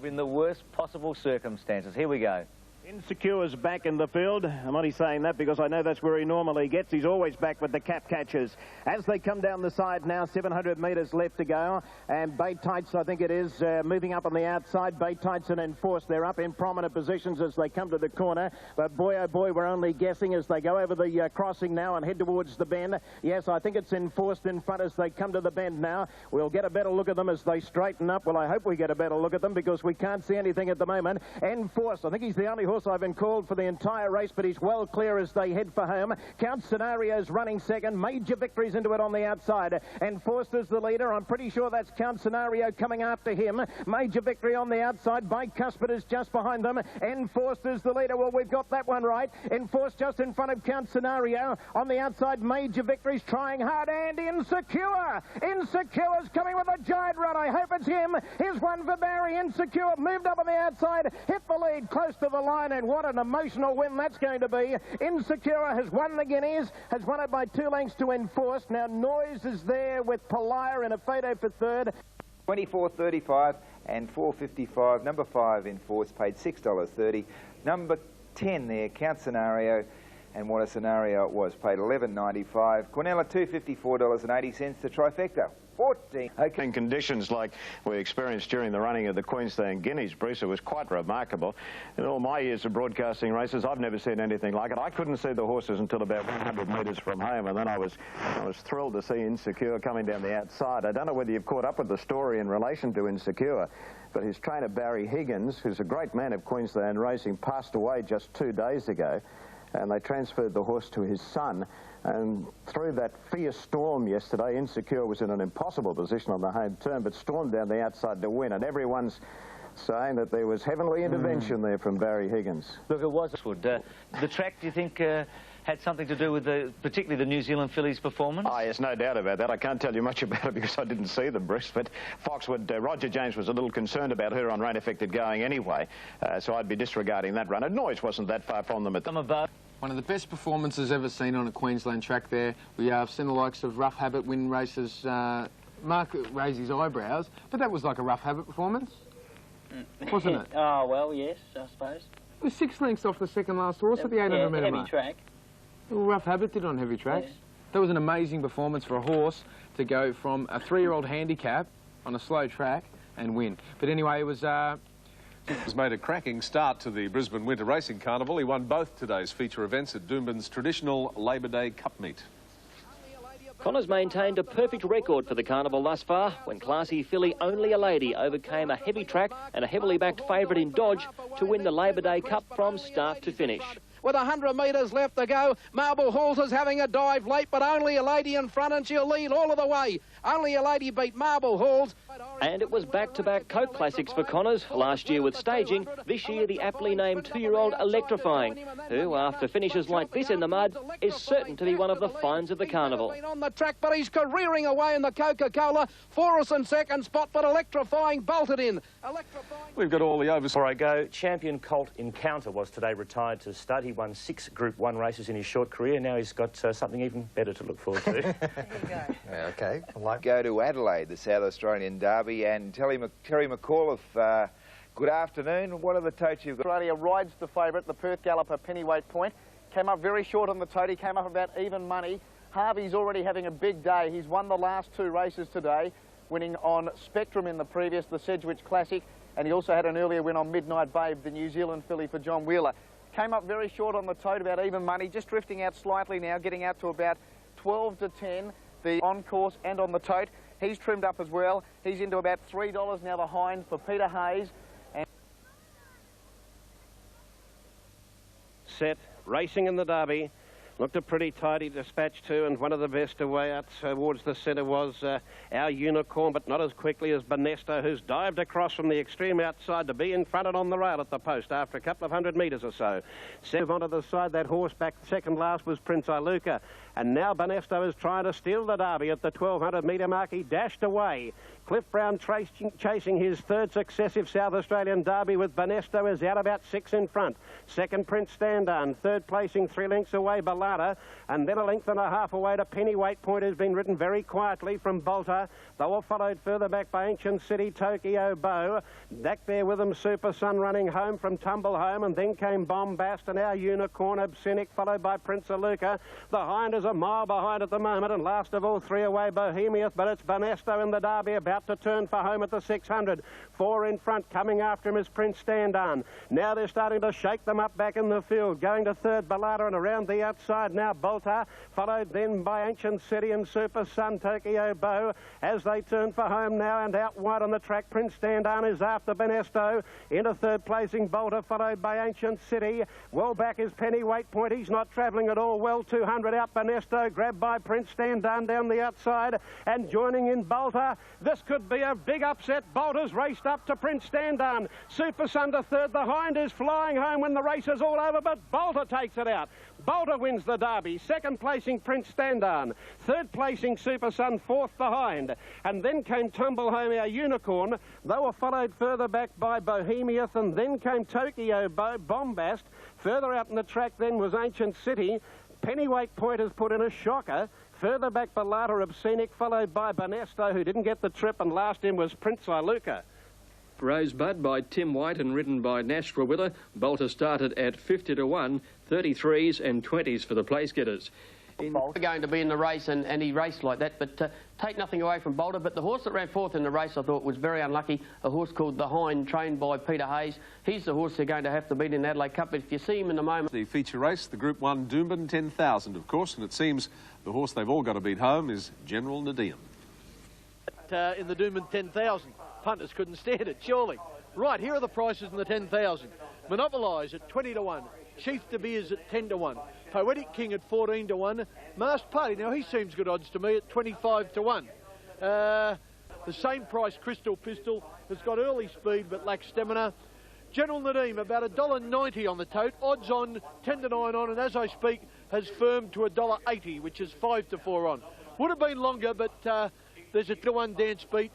In the worst possible circumstances. Here we go. Insecure's back in the field. I'm only saying that because I know that's where he normally gets. He's always back with the cap catchers. As they come down the side now, 700 metres left to go. And Bay Tights, I think it is, moving up on the outside. Bay Tights and Enforced, they're up in prominent positions as they come to the corner. But boy, oh boy, we're only guessing as they go over the crossing now and head towards the bend. Yes, I think it's Enforced in front as they come to the bend now. We'll get a better look at them as they straighten up. Well, I hope we get a better look at them because we can't see anything at the moment. Enforced, I think he's the only horse I've been called for the entire race, but he's well clear as they head for home. Count Scenario's running second. Major Victory's into it on the outside. And Forster's the leader. I'm pretty sure that's Count Scenario coming after him. Major Victory on the outside. Bicuspid is just behind them. And Forster's the leader. Well, we've got that one right. Enforced just in front of Count Scenario. On the outside, Major Victory's trying hard, and Insecure. Insecure's coming with a giant run. I hope it's him. Here's one for Barry. Insecure moved up on the outside, hit the lead close to the line, and what an emotional win that's going to be. Insecure has won the guineas, has won it by 2 lengths to Enforced. Now Noise is there with Plte in a photo for third. 24.35 and 4.55. Number 5 Enforced paid $6.30. Number 10 there, Count Scenario, and what a scenario it was, paid $11.95. Quinella $254.80. The trifecta 14. Okay. In conditions like we experienced during the running of the Queensland Guineas, Bruce, it was quite remarkable. In all my years of broadcasting races, I've never seen anything like it. I couldn't see the horses until about 100 metres from home, and then I was thrilled to see Insecure coming down the outside. I don't know whether you've caught up with the story in relation to Insecure, but his trainer Barry Higgins, who's a great man of Queensland racing, passed away just 2 days ago, and they transferred the horse to his son. And through that fierce storm yesterday, Insecure was in an impossible position on the home turn, but stormed down the outside to win. And everyone's saying that there was heavenly intervention there from Barry Higgins. Look, it was. The track, do you think, had something to do with particularly the New Zealand fillies' performance? Oh, yes, no doubt about that. I can't tell you much about it because I didn't see them, Bruce, but Foxwood, Roger James was a little concerned about her on rain-affected going anyway, so I'd be disregarding that run. And Noise wasn't that far from them at the... One of the best performances ever seen on a Queensland track there. We have seen the likes of Rough Habit win races. Mark raised his eyebrows, but that was like a Rough Habit performance, wasn't it? Oh, well, yes, I suppose. It was 6 lengths off the second last horse at the 800 metre mark. Heavy track. Well, Rough Habit did on heavy tracks. Yeah. That was an amazing performance for a horse to go from a 3-year-old handicap on a slow track and win. But anyway, it was... Has made a cracking start to the Brisbane Winter Racing Carnival. He won both today's feature events at Doomben's traditional Labor Day Cup meet. Connor's maintained a perfect record for the carnival thus far when classy filly Only a Lady overcame a heavy track and a heavily backed favourite in Dodge to win the Labor Day Cup from start to finish. With 100 metres left to go, Marble Halls is having a dive late, but Only a Lady in front, and she'll lead all of the way. Only a Lady beat Marble Halls. And it was back-to-back Coke Classics for Connors, last year with Staging, this year the aptly named 2-year-old Electrifying, who, after finishes like this in the mud, is certain to be one of the finds of the carnival. On the track, but he's careering away in the Coca-Cola. Forrest in second spot, but Electrifying bolted in. We've got all the overs. Before I go, champion Colt Encounter was today retired to stud. He won 6 Group 1 races in his short career. Now he's got something even better to look forward to. There you go. Yeah, okay. Go to Adelaide, the South Australian Derby, and Terry McAuliffe, good afternoon. What are the totes you've got? Australia rides the favourite, the Perth Galloper Pennyweight Point. Came up very short on the tote. He came up about even money. Harvey's already having a big day. He's won the last 2 races today, winning on Spectrum in the previous, the Sedgwick Classic, and he also had an earlier win on Midnight Babe, the New Zealand filly for John Wheeler. Came up very short on the tote, about even money, just drifting out slightly now, getting out to about 12 to 10, the on course and on the tote. He's trimmed up as well. He's into about $3 now behind for Peter Hayes. And set, racing in the Derby. Looked a pretty tidy dispatch too, and one of the best away out towards the centre was our Unicorn, but not as quickly as Banesto, who's dived across from the extreme outside to be in front and on the rail at the post after a couple of 100 metres or so. Sev onto the side, that horse back second last was Prince Iluka, and now Banesto is trying to steal the Derby at the 1200 metre mark. He dashed away. Cliff Brown chasing his 3rd successive South Australian Derby with Banesto is out about 6 in front. Second Prince Standard, 3rd placing 3 lengths away Ballada, and then a length and a half away to Pennyweight Point, has been ridden very quietly from Bolter. They were followed further back by Ancient City, Tokyo Bow. Back there with them Super Sun running home from Tumble Home, and then came Bombast and our Unicorn Obscenic, followed by Prince Iluka. The hind is a mile behind at the moment, and last of all 3 away Bohemian, but it's Banesto in the Derby about to turn for home at the 600. 4 in front, coming after him is Prince Standard. Now they're starting to shake them up back in the field. Going to 3rd Ballada, and around the outside now Bolter, followed then by Ancient City and Super Sun, Tokyo Bow, as they turn for home now, and out wide on the track Prince Standard is after Banesto. Into 3rd placing Bolter, followed by Ancient City. Well back is Pennyweight Point. He's not travelling at all well. 200 out Banesto, grabbed by Prince Standard down the outside, and joining in Bolter. This could be a big upset. Bolter's raced up to Prince Standard. Super Sun to 3rd. The hind is flying home when the race is all over, but Bolter takes it out. Bolter wins the Derby. 2nd placing Prince Standard. 3rd placing Super Sun, 4th behind. And then came Tumble Home, our Unicorn. They were followed further back by Bohemian, and then came Tokyo Bombast. Further out in the track then was Ancient City. Pennyweight Point has put in a shocker. Further back Ballada Obscenic, followed by Banesto, who didn't get the trip, and last in was Prince Iluka. Rosebud by Tim White and ridden by Nash Willer. Bolter started at 50 to 1, 33s and 20s for the place getters. We're going to be in the race, and he raced like that, but take nothing away from Bolter. But the horse that ran 4th in the race, I thought, was very unlucky. A horse called The Hind, trained by Peter Hayes. He's the horse they're going to have to beat in the Adelaide Cup. But if you see him in the moment... The feature race, the Group 1 Doomben 10,000, of course, and it seems the horse they've all got to beat home is General Nadeem. In the Doomben 10,000, punters couldn't stand it, surely. Right, here are the prices in the 10,000. Monopolise at 20 to 1. Chief De Beers at 10 to 1. Poetic King at 14 to 1. Masked Party, now he seems good odds to me, at 25 to 1. The same price Crystal Pistol has got early speed but lacks stamina. General Nadeem about $1.90 on the tote. Odds on 10 to 9 on, and as I speak has firmed to $1.80, which is 5 to 4 on. Would have been longer, but there's a 2 to 1 dance beat.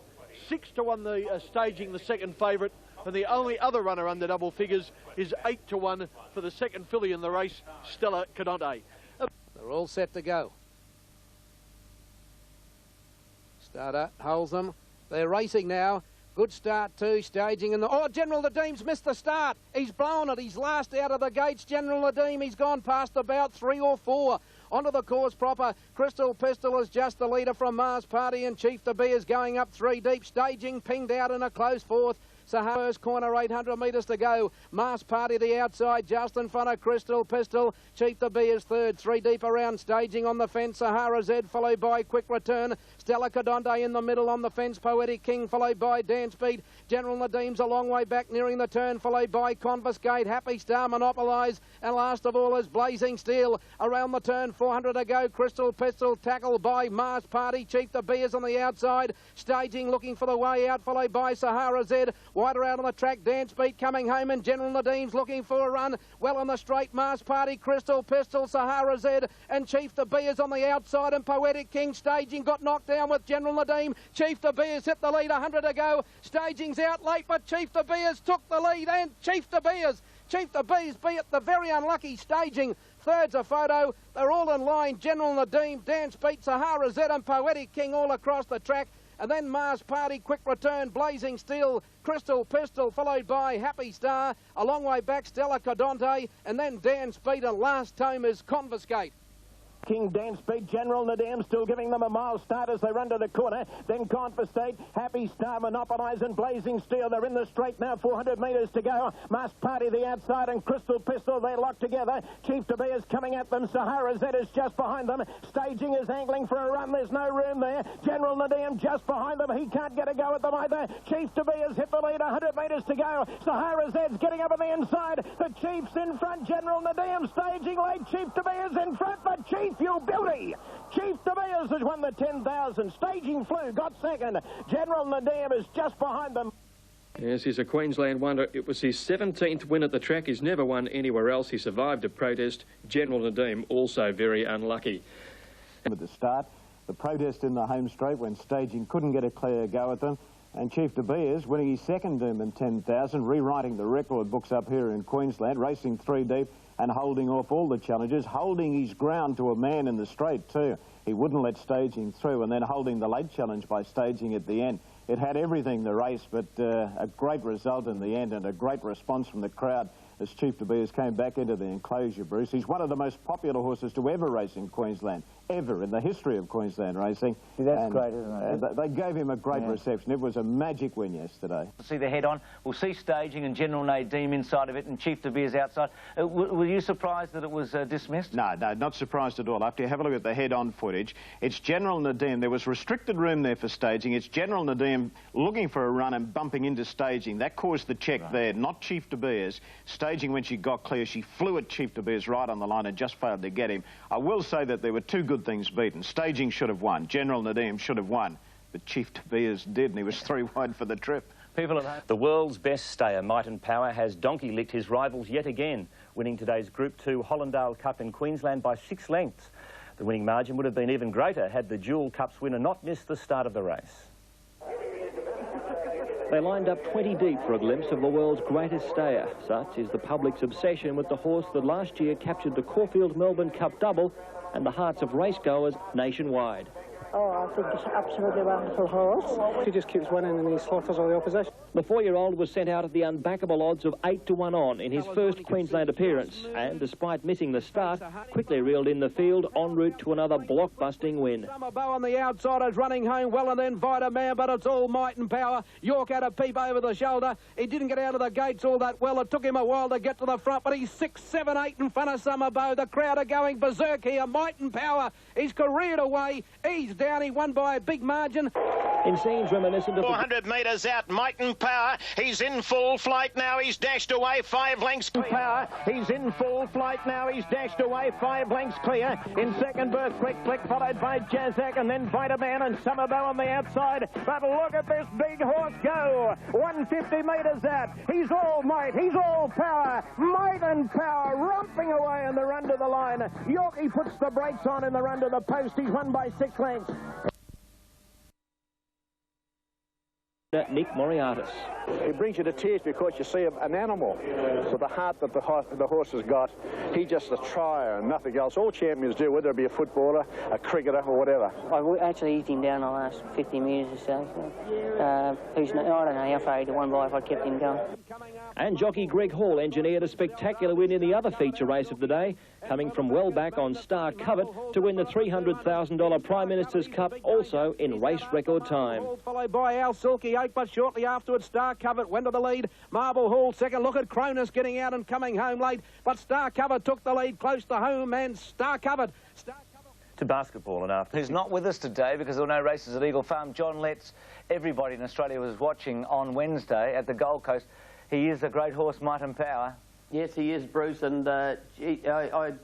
6 to 1 the Staging, the second favourite. And the only other runner under double figures is 8 to 1 for the second filly in the race, Stella Cadante. They're all set to go. Starter holds them. They're racing now. Good start too, Staging. And oh, General Nadeem's missed the start. He's blown it. He's last out of the gates. General Nadeem, he's gone past about 3 or 4. Onto the course proper. Crystal Pistol is just the leader from Mars Party, and Chief De Beers going up 3 deep. Staging pinged out in a close 4th. Sahara's corner, 800 metres to go. Mass Party the outside, just in front of Crystal Pistol. Chief to Be is third, 3 deep around, staging on the fence. Sahara Z followed by Quick Return. Stella Cadonte in the middle on the fence. Poetic King followed by Dance Beat. General Nadim's a long way back nearing the turn, followed by Confiscate. Happy Star, Monopolise, and last of all is Blazing Steel. Around the turn, 400 to go. Crystal Pistol tackled by Mars Party. Chief to Be is on the outside, staging, looking for the way out, followed by Sahara Z. Wider out on the track, Dance Beat coming home, and General Nadim's looking for a run. Well on the straight, Mars Party, Crystal Pistol, Sahara Z, and Chief to Be is on the outside, and Poetic King staging, got knocked down with General Nadim. Chief to Be has hit the lead, 100 to go. Staging's out late, but Chief to Be has took the lead, and Chief to Be be at the very unlucky staging. Third's a photo. They're all in line. General Nadim, Dance Beat, Sahara Z, and Poetic King all across the track. And then Mars Party, Quick Return, Blazing Steel, Crystal Pistol, followed by Happy Star. A long way back, Stella Cadonte, and then Dance Beat, and last time is Confiscate. King Dance Beat, General Nadim still giving them a mile start as they run to the corner. Then Confiscate, Happy Star, Monopolise and Blazing Steel. They're in the straight now, 400 metres to go. Mass Party the outside and Crystal Pistol, they're locked together. Chief to Be is coming at them. Sahara Z is just behind them. Staging is angling for a run. There's no room there. General Nadim just behind them. He can't get a go at them either. Chief to Be has hit the lead, 100 metres to go. Sahara Z's getting up on the inside. The Chief's in front. General Nadim staging late. Chief to Be is in front, but Chief, you beauty! Chief de Beers has won the 10,000. Staging Flew got second. General Nadim is just behind them. Yes, he's a Queensland wonder. It was his 17th win at the track. He's never won anywhere else. He survived a protest. General Nadim also very unlucky. At the start, the protest in the home straight when Staging couldn't get a clear go at them. And Chief de Beers winning his second Doom in 10,000, rewriting the record books up here in Queensland, racing 3 deep and holding off all the challenges, holding his ground to a man in the straight too. He wouldn't let Staging through, and then holding the late challenge by Staging at the end. It had everything, the race, but a great result in the end and a great response from the crowd as Chief de Beers came back into the enclosure, Bruce. He's one of the most popular horses to ever race in Queensland, ever in the history of Queensland racing. See, that's great, isn't it? They gave him a great reception. It was a magic win yesterday. See the head on. We'll see Staging and General Nadim inside of it and Chief de Beers outside. Were you surprised that it was dismissed? No, not surprised at all. After you have a look at the head-on footage, it's General Nadim. There was restricted room there for Staging. It's General Nadim looking for a run and bumping into Staging. That caused the check there, not Chief de Beers. Staging, when she got clear, she flew at Chief de Beers right on the line and just failed to get him. I will say that there were 2 good things beaten. Staging should have won. General Nadim should have won. But Chief de Beers did, and he was 3 wide for the trip. People at home. The world's best stayer, Might and Power, has donkey-licked his rivals yet again, winning today's Group 2 Hollandale Cup in Queensland by 6 lengths. The winning margin would have been even greater had the Dual Cups winner not missed the start of the race. They lined up 20 deep for a glimpse of the world's greatest stayer. Such is the public's obsession with the horse that last year captured the Caulfield Melbourne Cup double and the hearts of racegoers nationwide. Oh, I think it's an absolutely wonderful horse. He just keeps winning and he slaughters all the opposition. The 4-year-old was sent out at the unbackable odds of 8-1 on in his first Queensland appearance, and despite missing the start, quickly reeled in the field en route to another blockbusting win. Bow on the outside is running home well, and then Vitaman, but it's all Might and Power. York had a peep over the shoulder. He didn't get out of the gates all that well. It took him a while to get to the front, but he's 6, 7, 8 in front of Summerbow. The crowd are going berserk here. Might and Power, he's careered away. He's down. He won by a big margin. In scenes reminiscent of 400 metres out, Might and Power. He's in full flight now. He's dashed away 5 lengths. Power. He's in full flight now. He's dashed away 5 lengths clear. In second berth, Quick Click, followed by Jazak, and then Vitaman and Summerbow on the outside. But look at this big horse go. 150 metres out. He's all might. He's all power. Might and Power romping away in the run to the line. Yorkie puts the brakes on in the run to the post. He's won by 6 lengths. Nick Moriartis. It brings you to tears because you see an animal with the heart that the horse has got. He's just a trier and nothing else. All champions do, whether it be a footballer, a cricketer or whatever. I've actually eased him down the last 50 metres or so. I don't know how far he'd have won by if I kept him going. And jockey Greg Hall engineered a spectacular win in the other feature race of the day. coming from well back on Star Covet to win the $300,000 Prime Minister's Cup, also in race record time. Followed by Al Silky, 8, but shortly afterwards Star Covet went to the lead. Marble Hall second. Look at Cronus getting out and coming home late, but Star Covet took the lead close to home, and Star Covet. To basketball and after. Who's not with us today because there were no races at Eagle Farm. John Letts, everybody in Australia was watching on Wednesday at the Gold Coast. He is a great horse, Might and Power. Yes, he is, Bruce, and I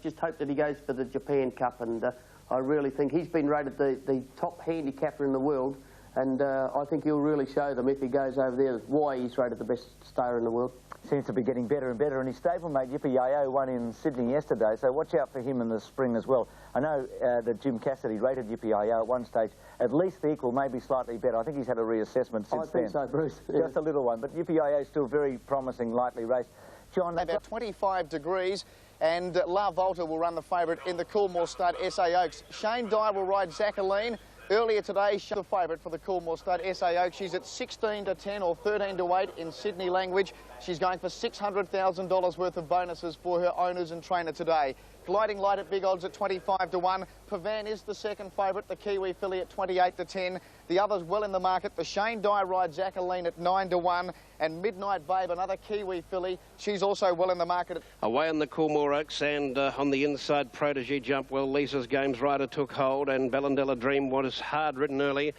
just hope that he goes for the Japan Cup, and I really think he's been rated the top handicapper in the world, and I think he'll really show them if he goes over there why he's rated the best stayer in the world. Seems to be getting better and better, and his stablemate Yippee-Yo-Yo won in Sydney yesterday, so watch out for him in the spring as well. I know that Jim Cassidy rated Yippee-Yo-Yo at one stage at least equal, maybe slightly better. I think he's had a reassessment since then. I think so, Bruce. Just a little one, but Yippee-Yo-Yo is still very promising, lightly raced. John, about 25 degrees, and La Volta will run the favourite in the Coolmore Stud SA Oaks. Shane Dye will ride Zaccaline. Earlier today, she's the favourite for the Coolmore Stud SA Oaks. She's at 16 to 10 or 13 to 8 in Sydney language. She's going for $600,000 worth of bonuses for her owners and trainer today. Gliding Light at big odds at 25 to 1. Pavan is the second favourite, the Kiwi filly at 28 to 10. The others well in the market. The Shane Dye ride Zaccaline at 9 to 1. And Midnight Babe, another Kiwi filly, she's also well in the market. Away in the Coolmore Oaks, and on the inside, Protégé jumped well. Lisa's Games Rider took hold, and Bellandella Dream was hard ridden early.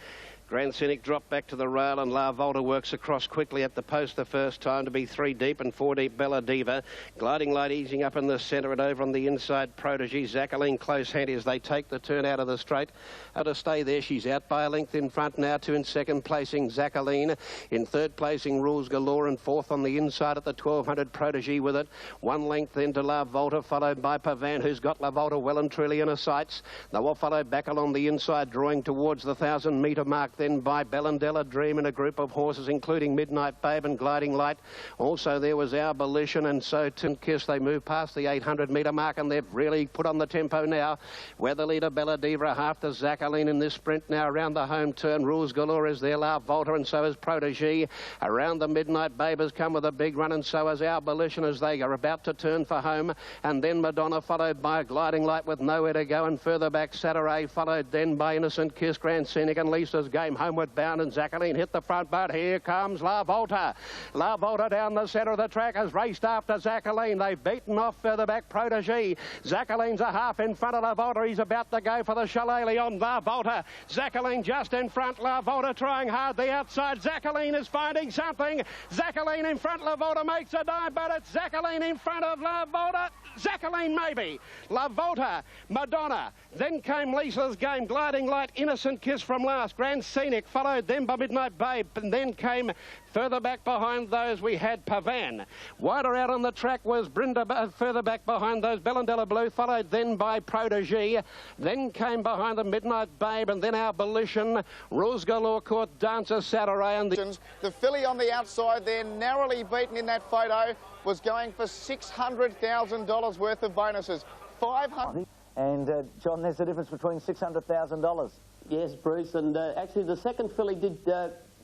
Grand Scenic dropped back to the rail, and La Volta works across quickly at the post the first time to be 3 deep, and 4 deep Bella Diva. Gliding Light easing up in the centre, and over on the inside Protégé. Zaccaline close handy as they take the turn out of the straight. To stay there, she's out by a length in front now. 2 in second placing Zaccaline. In third placing Rules Galore, and fourth on the inside at the 1200 Protégé with it. 1 length then to La Volta, followed by Pavan, who's got La Volta well and truly in her sights. They will follow back along the inside, drawing towards the 1,000-metre mark, then by Bellandella Dream and a group of horses, including Midnight Babe and Gliding Light. Also, there was Abolition, and so to Kiss. They move past the 800-metre mark, and they've really put on the tempo now. Where the leader, Bella Diva, half to Zaccaline in this sprint now around the home turn. Rules Galore is there, La Volta, and so is Protégé. Around the Midnight Babe has come with a big run, and so has Abolition as they are about to turn for home. And then Madonna, followed by Gliding Light with nowhere to go, and further back Saturday, followed then by Innocent Kiss, Grand Scenic, and Lisa's Game homeward bound, and Zaccaline hit the front, but here comes La Volta. La Volta down the centre of the track has raced after Zaccaline. They've beaten off further back Protégé. Zaccaline's a half in front of La Volta. He's about to go for the shillelagh on La Volta. Zaccaline just in front. La Volta trying hard the outside. Zaccaline is finding something. Zaccaline in front. La Volta makes a dive, but it's Zaccaline in front of La Volta. Zaccaline maybe. La Volta, Madonna. Then came Lisa's Game, Gliding Light, Innocent Kiss from last. Grand Scenic followed then by Midnight Babe, and then came further back behind those we had Pavan. Wider out on the track was Brinda, further back behind those Bellandella Blue, followed then by Protégé. Then came behind the Midnight Babe, and then Abolition. Rules Galore caught Dancer Saturday, and the filly on the outside there, narrowly beaten in that photo, was going for $600,000 worth of bonuses. 500. And John, there's a difference between $600,000. Yes, Bruce, and actually the second filly did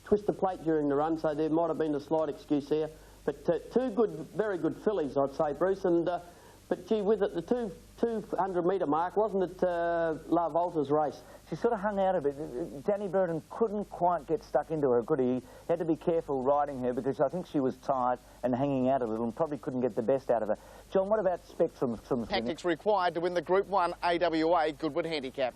twist the plate during the run, so there might have been a slight excuse there. But 2 good, very good fillies, I'd say, Bruce. And but gee, with it, the 200-metre mark, wasn't it La Volta's race? She sort of hung out a bit. Danny Burden couldn't quite get stuck into her, could he? He had to be careful riding her because I think she was tired and hanging out a little and probably couldn't get the best out of her. John, what about Spectrum? Tactics required to win the Group 1 AWA Goodwood Handicap.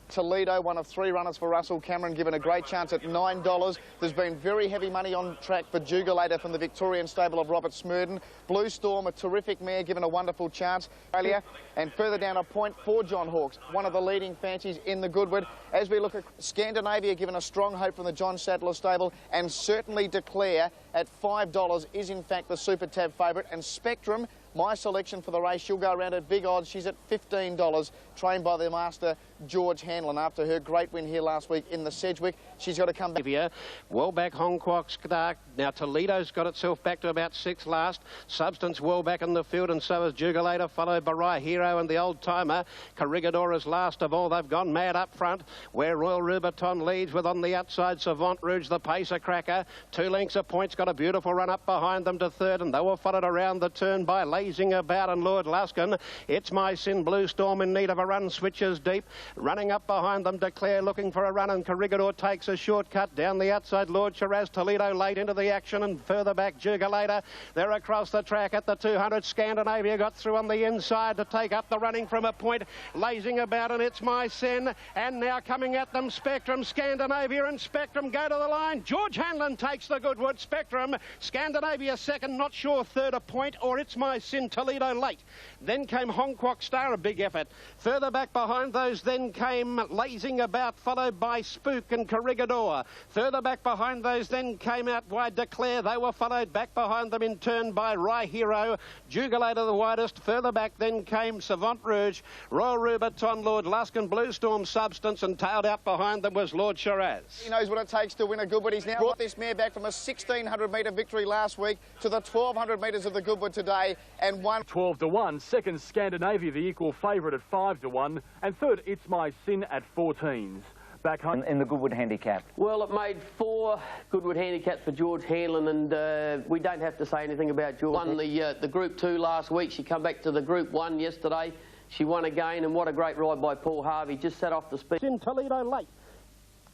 Toledo, one of 3 runners for Russell Cameron, given a great chance at $9. There's been very heavy money on track for Jugulator from the Victorian stable of Robert Smurden. Blue Storm, a terrific mare, given a wonderful chance. Australia, and further down a point for John Hawkes, one of the leading fancies in the Goodwood. As we look at Scandinavia, given a strong hope from the John Sadler stable, and certainly Declare at $5 is in fact the Super Tab favourite. And Spectrum, my selection for the race, she'll go around at big odds. She's at $15, trained by the master George Hanlon after her great win here last week in the Sedgwick. She's got to come back. Well back Hong Kong Stark. Now Toledo's got itself back to about 6th last. Substance well back in the field, and so is Jugulator, followed by Rai Hero and the old timer. Corrigadora's last of all. They've gone mad up front, where Royal Rubiton leads with on the outside Savant Rouge, the pacer cracker. 2 lengths of points, got a beautiful run up behind them to 3rd, and they were followed around the turn by Lazy lazing about, and Lord Luskin. It's My Sin, Blue Storm in need of a run, switches deep. Running up behind them, Declare looking for a run, and Corregidor takes a shortcut down the outside. Lord Shiraz, Toledo late into the action, and further back Jugulator. They're across the track at the 200. Scandinavia got through on the inside to take up the running from a point. Lazing about, and It's My Sin. And now coming at them, Spectrum, Scandinavia and Spectrum go to the line. George Hanlon takes the Goodwood. Spectrum, Scandinavia second, not sure third a point, or It's My Sin, Toledo late. Then came Hong Kwok Star, a big effort. Further back behind those then came Lazing About, followed by Spook and Corregidor. Further back behind those then came out wide Declare. They were followed back behind them in turn by Rye Hero. Jugulator the widest. Further back then came Savant Rouge, Royal Rubiton, Lord Luskin, Blue Storm Substance, and tailed out behind them was Lord Shiraz. He knows what it takes to win a Goodwood. He's now brought this mare back from a 1,600-metre victory last week to the 1,200 metres of the Goodwood today and won 12 to 1. Second, Scandinavia, the equal favourite at 5 to 1. And third, It's My Sin at 14s. Back home in the Goodwood handicap. Well, it made 4 Goodwood handicaps for George Hanlon, and we don't have to say anything about George. Won the Group 2 last week. She come back to the Group 1 yesterday. She won again, and what a great ride by Paul Harvey. Just set off the speed. In Toledo late.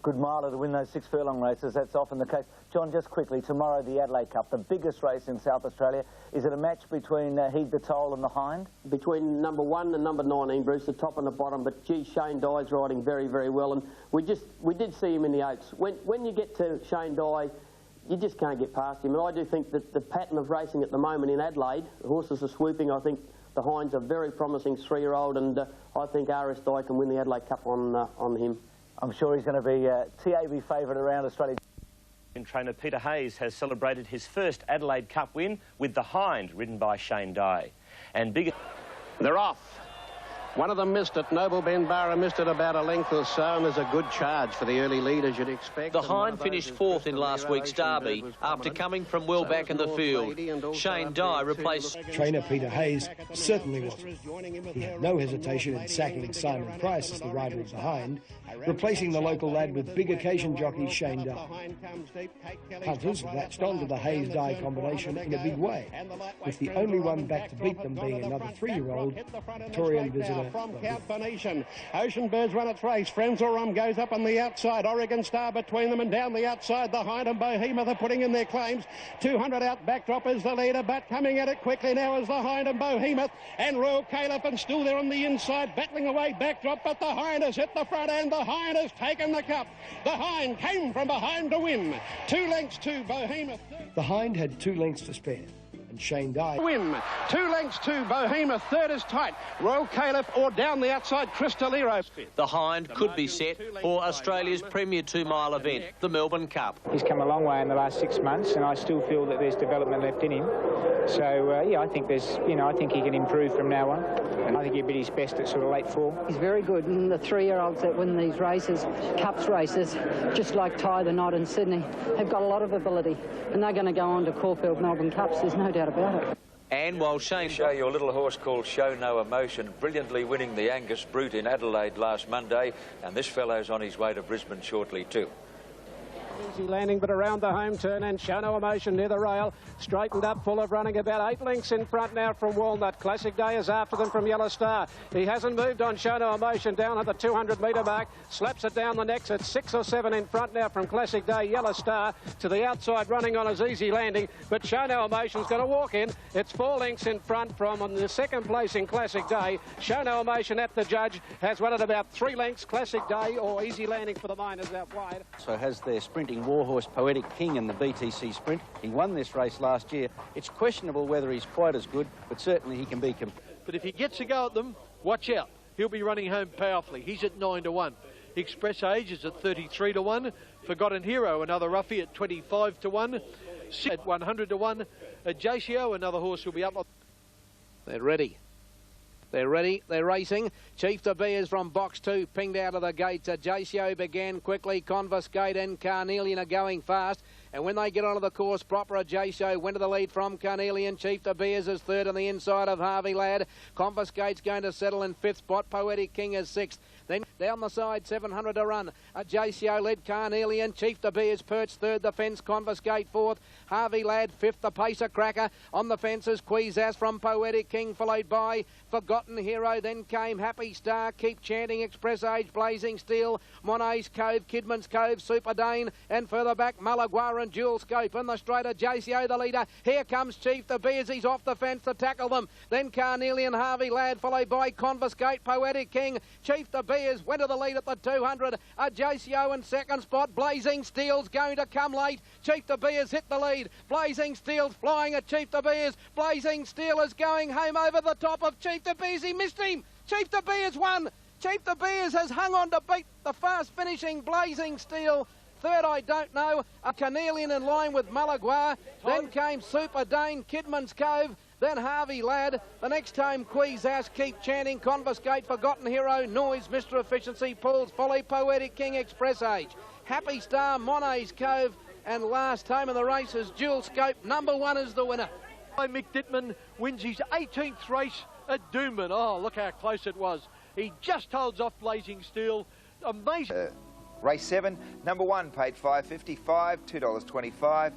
Good miler to win those 6 furlong races. That's often the case. John, just quickly, tomorrow the Adelaide Cup, the biggest race in South Australia. Is it a match between Heed the Toll and the Hind? Between number 1 and number 19, Bruce, the top and the bottom. But gee, Shane Dye's riding very, very well, and we did see him in the Oaks. When you get to Shane Dye, you just can't get past him. And I do think that the pattern of racing at the moment in Adelaide, the horses are swooping. I think the Hind's a very promising 3-year-old, and I think RS Dye can win the Adelaide Cup on him. I'm sure he's going to be TAB favourite around Australia. Trainer Peter Hayes has celebrated his first Adelaide Cup win with the Hind, ridden by Shane Dye. And bigger... They're off. One of them missed it. Noble Ben Barra missed it about a length or so, and there's a good charge for the early lead, as you'd expect. The Hind finished 4th in last week's derby after coming from well back in the field. Shane Dye replaced... Trainer Peter Hayes certainly wasn't. He had no hesitation in sacking Simon Price as the rider of the Hind, replacing the local lad with big occasion jockey Shane Dye. Punters latched on to the Hayes-Dye combination in a big way, with the only one back to beat them being another 3-year-old, Victorian visitor from Count Venetian. Ocean Birds run its race. Frenzal Rum goes up on the outside. Oregon Star between them, and down the outside the Hind and Behemoth are putting in their claims. 200 out, Backdrop is the leader, but coming at it quickly now is the Hind and Behemoth, and Royal Caliph, and still there on the inside, battling away Backdrop, but the Hind has hit the front, and the Hind has taken the cup. The Hind came from behind to win. 2 lengths to Behemoth. The Hind had 2 lengths to spare, and Shane Dye... Win. 2 lengths to Behemoth. Third is tight. Royal Caliph, or down the outside, Crystalero. The Hind could be set for Australia's premier 2-mile event, the Melbourne Cup. He's come a long way in the last 6 months, and I still feel that there's development left in him. So, yeah, I think I think he can improve from now on. And I think he'll be his best at sort of late fall. He's very good, and the 3-year-olds that win these races, Cups races, just like Tie the Knot in Sydney, have got a lot of ability, and they're going to go on to Caulfield Melbourne Cups, there's no doubt about it. And while Shane... Show your little horse called Show No Emotion, brilliantly winning the Angus Brute in Adelaide last Monday, and this fellow's on his way to Brisbane shortly too. Easy landing, but around the home turn, and Show No Emotion near the rail, straightened up, full of running, about 8 lengths in front now from Walnut. Classic Day is after them from Yellow Star. He hasn't moved on Show No Emotion down at the 200-metre mark, slaps it down the next at 6 or 7 in front now from Classic Day. Yellow Star to the outside, running on his easy landing, but Show No Emotion's going to walk in. It's 4 lengths in front from on the second place in Classic Day. Show No Emotion at the judge has won at about 3 lengths. Classic Day or easy landing for the miners out wide. So has their sprinting warhorse Poetic King in the BTC Sprint. He won this race last year. It's questionable whether he's quite as good, but certainly he can be But if he gets a go at them, watch out. He'll be running home powerfully. He's at 9 to 1. Express Age is at 33 to 1. Forgotten Hero, another roughie at 25 to 1. At 100 to 1. Ajaccio, another horse will be up. They're ready. They're ready, they're racing. Chief to Be is from box 2, pinged out of the gates. Ajaccio began quickly. Confiscate and Carnelian are going fast. And when they get onto the course proper, Ajaccio went to the lead from Carnelian. Chief to Be is third on the inside of Harvey Ladd. Confiscate's going to settle in 5th spot. Poetic King is 6th. Then down the side, 700 to run. JCO led Carnelian. Chief De Beers perched third. The fence, Confiscate fourth. Harvey Ladd fifth. The Pacer Cracker. On the fences, Quizaz from Poetic King, followed by Forgotten Hero. Then came Happy Star, Keep Chanting, Express Age, Blazing Steel, Monet's Cove, Kidman's Cove, Super Dane, and further back Malaguar and Dual Scope. In the straighter, JCO the leader. Here comes Chief De Beers. He's off the fence to tackle them. Then Carnelian, Harvey Ladd, followed by Confiscate, Poetic King. Chief De Beers went to the lead at the 200. JCO in second spot. Blazing Steel's going to come late. Chief De Beers hit the lead. Blazing Steel's flying at Chief De Beers. Blazing Steel is going home over the top of Chief De Beers. He missed him. Chief De Beers won. Chief De Beers has hung on to beat the fast finishing Blazing Steel. Third, I don't know. A Carnelian in line with Malaguar. Then came Super Dane, Kidman's Cove. Then Harvey Ladd. The next home, Quizaz, Keep Chanting, Confiscate, Forgotten Hero, Noise, Mr. Efficiency, Paul's Folly, Poetic King, Express Age. Happy Star, Monet's Cove. And last home in the race is Dual Scope. Number 1 is the winner. Mick Dittman wins his 18th race at Doomben. Oh, look how close it was. He just holds off Blazing Steel. Amazing. Race 7, number 1 paid $5.55, $2.25.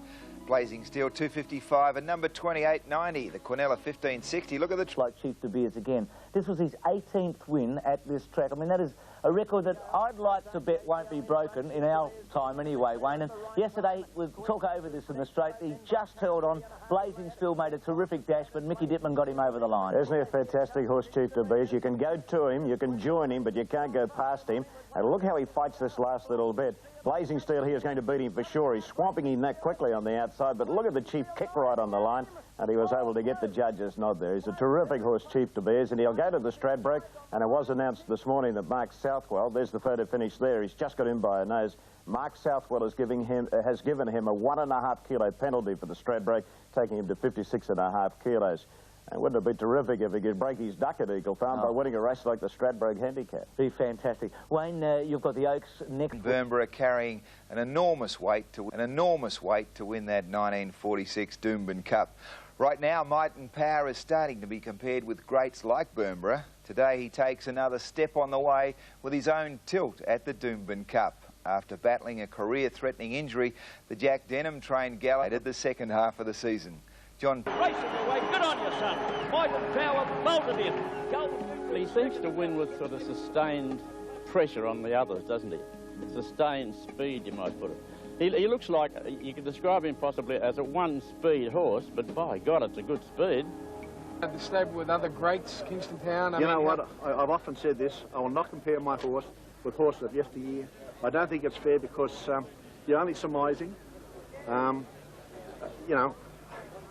Blazing Steel $2.55, and number 28.90, the Quinella $15.60. Look at the like Chief De Beers again. This was his 18th win at this track. I mean, that is a record that I'd like to bet won't be broken in our time anyway, Wayne. And yesterday, we talk over this in the straight. He just held on. Blazing Steel made a terrific dash, but Mickey Dittman got him over the line. Isn't he a fantastic horse, Chief De Beers? You can go to him, you can join him, but you can't go past him. And look how he fights this last little bit. Blazing Steel here is going to beat him for sure. He's swamping him that quickly on the outside, but look at the Chief kick right on the line, and he was able to get the judge's nod there. He's a terrific horse, Chief De Beers, and he'll go to the Stradbroke, and it was announced this morning that Mark Southwell, there's the photo finish there, he's just got him by a nose. Mark Southwell has given him a 1.5 kilo penalty for the Stradbroke, taking him to 56.5 kilos. And wouldn't it be terrific if he could break his duck at Eagle Farm by winning a race like the Stradbroke Handicap? Be fantastic. Wayne, you've got the Oaks next. Burnborough carrying an enormous weight to win that 1946 Doomben Cup. Right now, Might and Power is starting to be compared with greats like Burnborough. Today, he takes another step on the way with his own tilt at the Doomben Cup. After battling a career-threatening injury, the Jack Denham-trained gallopated the second half of the season. John racing away. Good on you, son. Might and Power bolted in. He seems to win with sort of sustained pressure on the others, doesn't he? Sustained speed, you might put it. He looks like, you could describe him possibly as a one-speed horse, but by God, it's a good speed. At the stable with other greats, Kingston Town. You know what? I've often said this. I will not compare my horse with horses of yesteryear. I don't think it's fair because you're only surmising. You know,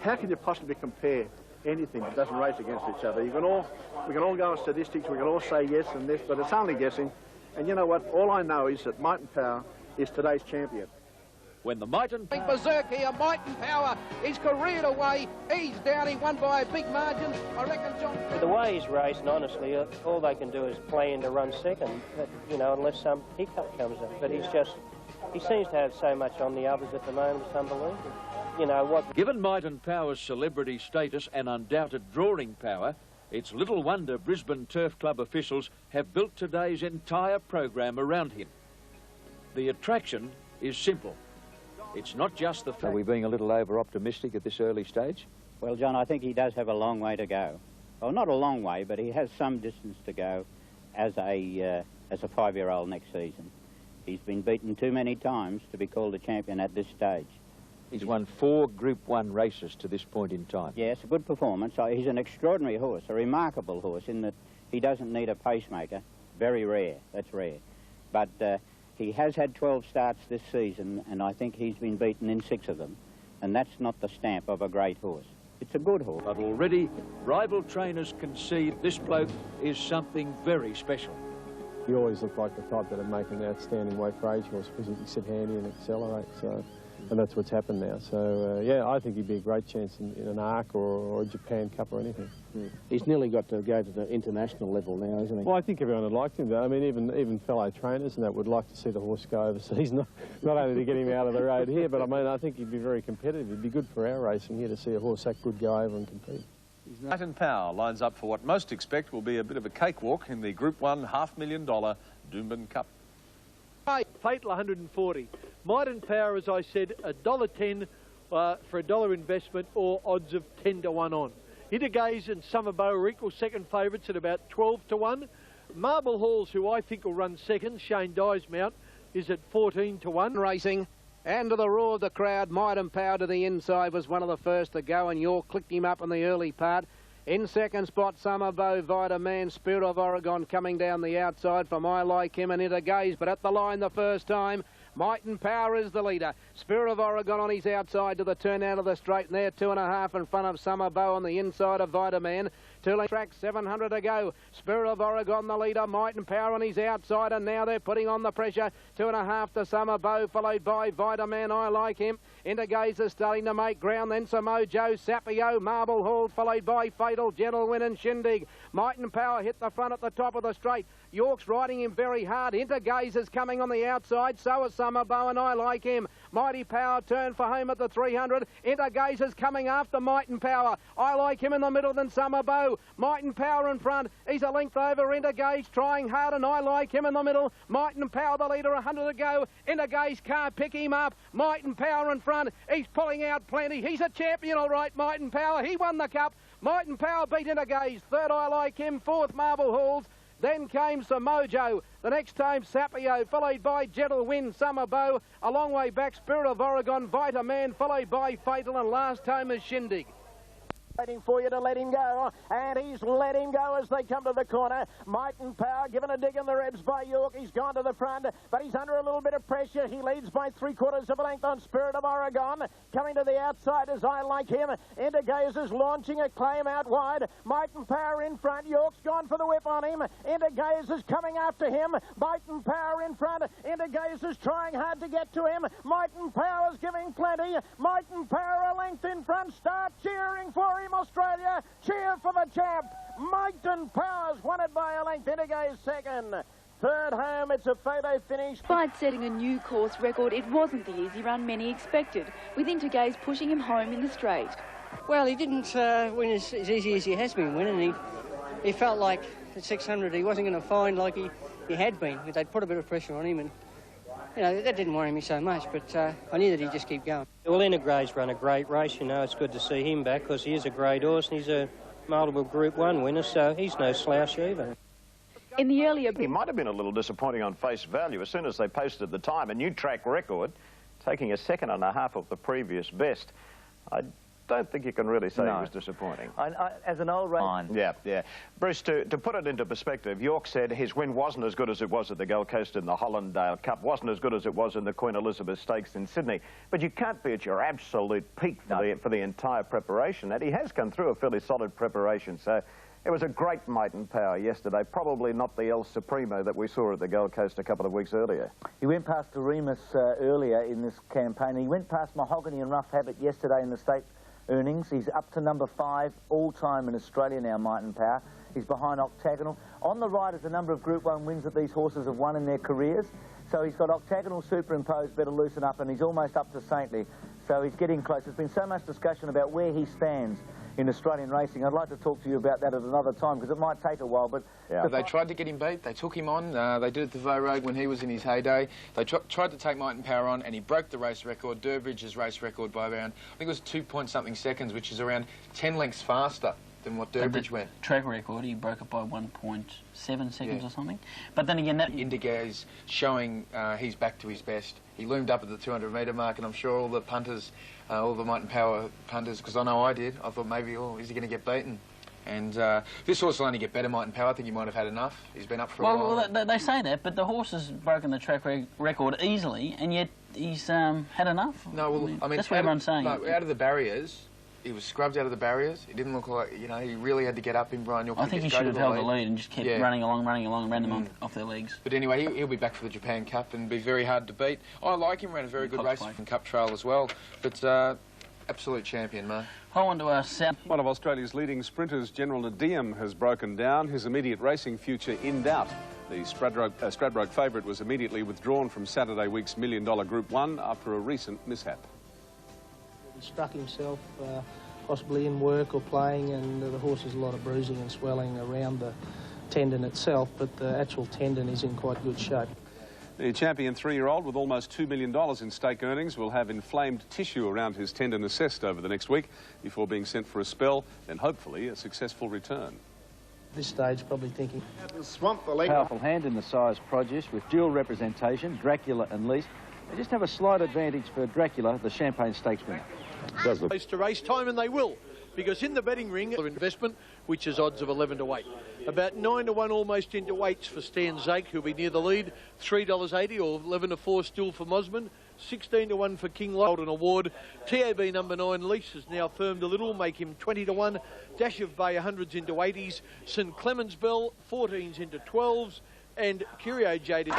how can you possibly compare anything that doesn't race against each other? We can all go on statistics, we can all say yes and this, but it's only guessing. And you know what? All I know is that Might and Power is today's champion. When the Might and Power... Berserk here, Might and Power is careered away. He's down, he won by a big margin. I reckon John... With the way he's racing, honestly, all they can do is plan to run second, you know, unless some hiccup comes up. But he's just... He seems to have so much on the others at the moment, it's unbelievable. You know what... Given Might and Power's celebrity status and undoubted drawing power, it's little wonder Brisbane Turf Club officials have built today's entire program around him. The attraction is simple. It's not just the fact... Are we being a little over-optimistic at this early stage? Well, John, I think he does have a long way to go. Well, not a long way, but he has some distance to go as a 5-year-old next season. He's been beaten too many times to be called a champion at this stage. He's won 4 Group 1 races to this point in time. Yes, a good performance. He's an extraordinary horse, a remarkable horse in that he doesn't need a pacemaker. Very rare, that's rare. But he has had 12 starts this season, and I think he's been beaten in 6 of them. And that's not the stamp of a great horse. It's a good horse. But already, rival trainers concede this bloke is something very special. He always looked like the type that would make an outstanding weight for age horse because he can sit handy and accelerate. And that's what's happened now. So, yeah, I think he'd be a great chance in an ARC or a Japan Cup or anything. Yeah. He's nearly got to go to the international level now, isn't he? Well, I think everyone would like him, though. I mean, even fellow trainers and that would like to see the horse go overseas, not only to get him out of the road here, but I mean, I think he'd be very competitive. It'd be good for our racing here to see a horse that good go over and compete. Martin Power lines up for what most expect will be a bit of a cakewalk in the Group 1 $500,000 Doomben Cup. Plte 140. Might and Power, as I said, $1.10 for $1 investment, or odds of 10 to 1 on. Intergaze and Summerbow are equal second favourites at about 12 to 1. Marble Halls, who I think will run second, Shane Dye's mount, is at 14 to 1. Racing. And to the roar of the crowd, Might and Power to the inside was one of the first to go, and York clicked him up in the early part. In second spot, Summerbow, Vitaman, Spirit of Oregon coming down the outside from I Like Him and Intergaze, but at the line the first time, Might and Power is the leader. Spirit of Oregon on his outside to the turn out of the straight, and they're 2.5 in front of Summerbow on the inside of Vitaman. Two-length track, 700 to go. Spirit of Oregon the leader, Might and Power on his outside, and now they're putting on the pressure. 2.5 to Summerbow, followed by Vitaman, I Like Him. Intergaze is starting to make ground, then Samojo, Sapio, Marble Hall, followed by Fatal, Gentle Win and Shindig. Might and Power hit the front at the top of the straight. York's riding him very hard. Intergaze is coming on the outside, so is Summerbow and I Like Him. Mighty Power turned for home at the 300. Intergaze is coming after Might and Power. I Like Him in the middle, then Summerbow. Might and Power in front. He's a length over. Intergaze trying hard, and I Like Him in the middle. Might and Power the leader, 100 to go. Intergaze can't pick him up. Might and Power in front. He's pulling out plenty. He's a champion, all right, Might and Power. He won the cup. Might and Power beat Intergaze. Third, I Like Him. Fourth, Marble Halls. Then came Samojo. The next time, Sapio, followed by Gentle Win, Summerbow. A long way back, Spirit of Oregon, Vitaman, followed by Fatal, and last home is Shindig. Waiting for you to let him go, and he's let him go as they come to the corner. Might and Power given a dig in the ribs by York. He's gone to the front, but he's under a little bit of pressure. He leads by 3/4 of a length on Spirit of Oregon. Coming to the outside as I Like Him. Intergaze is launching a claim out wide. Might and Power in front. York's gone for the whip on him. Intergaze is coming after him. Might and Power in front. Intergaze is trying hard to get to him. Might and Power is giving plenty. Might and Power a length in front. Start cheering for him, Australia. Cheer for the champ. Might and Power's won it by a length. Intergaze second. Third home, it's a photo finish. Despite setting a new course record, it wasn't the easy run many expected, with Intergaze pushing him home in the straight. Well, he didn't win as easy as he has been winning. He felt like at 600 he wasn't going to find like he had been. They'd put a bit of pressure on him, and you know, that didn't worry me so much, but I knew that he'd just keep going. Well, Intergaze run a great race, you know. It's good to see him back because he is a great horse and he's a multiple Group 1 winner, so he's no slouch either. In the earlier... He might have been a little disappointing on face value. As soon as they posted the time, a new track record, taking a 2.5 seconds of the previous best. I don't think you can really say he was disappointing. As an old race... Yeah. Bruce, to put it into perspective, York said his win wasn't as good as it was at the Gold Coast in the Hollandale Cup, wasn't as good as it was in the Queen Elizabeth Stakes in Sydney. But you can't be at your absolute peak for the entire preparation. And he has come through a fairly solid preparation, so... It was a great Might and Power yesterday, probably not the El Supremo that we saw at the Gold Coast a couple of weeks earlier. He went past Doremus earlier in this campaign. He went past Mahogany and Rough Habit yesterday in the state earnings. He's up to number 5 all-time in Australia now, Might and Power. He's behind Octagonal. On the right is a number of Group 1 wins that these horses have won in their careers. So he's got Octagonal superimposed, Better Loosen Up, and he's almost up to Saintly. So he's getting close. There's been so much discussion about where he stands in Australian racing. I'd like to talk to you about that at another time because it might take a while, but... Yeah. They tried to get him beat. They took him on. They did it the Vaux Road when he was in his heyday. They tried to take Might and Power on, and he broke the race record, Durbridge's race record, by around, I think it was 2-point-something seconds, which is around 10 lengths faster than what Durbridge went. Track record, he broke it by 1.7 seconds or something. But then again, that... Intergaze showing he's back to his best. He loomed up at the 200-metre mark, and I'm sure all the punters, all the Might and Power punters, because I know I did, I thought maybe, oh, is he going to get beaten? And this horse will only get better, Might and Power. I think he might have had enough. He's been up for a while. Well, they say that, but the horse has broken the track record easily, and yet he's had enough. No, well, I mean, that's what everyone's saying. No, out of the barriers, he was scrubbed out of the barriers. It didn't look like, you know, he really had to get up in Brian York. I think he should have held the lead and just kept running along, and ran them off their legs. But anyway, he'll be back for the Japan Cup and be very hard to beat. I like him, ran a very good race in Cup Trail as well. But absolute champion, mate. I want to Sam. One of Australia's leading sprinters, General Nadeem, has broken down. His immediate racing future in doubt. The Stradbroke favourite was immediately withdrawn from Saturday week's $1 million Group 1 after a recent mishap. He struck himself possibly in work or playing, and the horse has a lot of bruising and swelling around the tendon itself, but the actual tendon is in quite good shape. The champion 3-year-old with almost $2 million in stake earnings will have inflamed tissue around his tendon assessed over the next week before being sent for a spell, then hopefully a successful return. At this stage, probably thinking... Swamp the leg. Powerful hand in the size produce with dual representation, Dracula and Lease. They just have a slight advantage for Dracula, the Champagne Stakes winner. Race to race time, and they will, because in the betting ring, investment, which is odds of 11 to 8. About 9 to 1 almost into weights for Stan Zake, who'll be near the lead. $3.80 or 11 to 4 still for Mosman. 16 to 1 for King Golden Award. TAB number 9, Lease, has now firmed a little, make him 20 to 1. Dash of Bay, 100s into 80s. St Clemens Bell, 14s into 12s. And Curio Jade.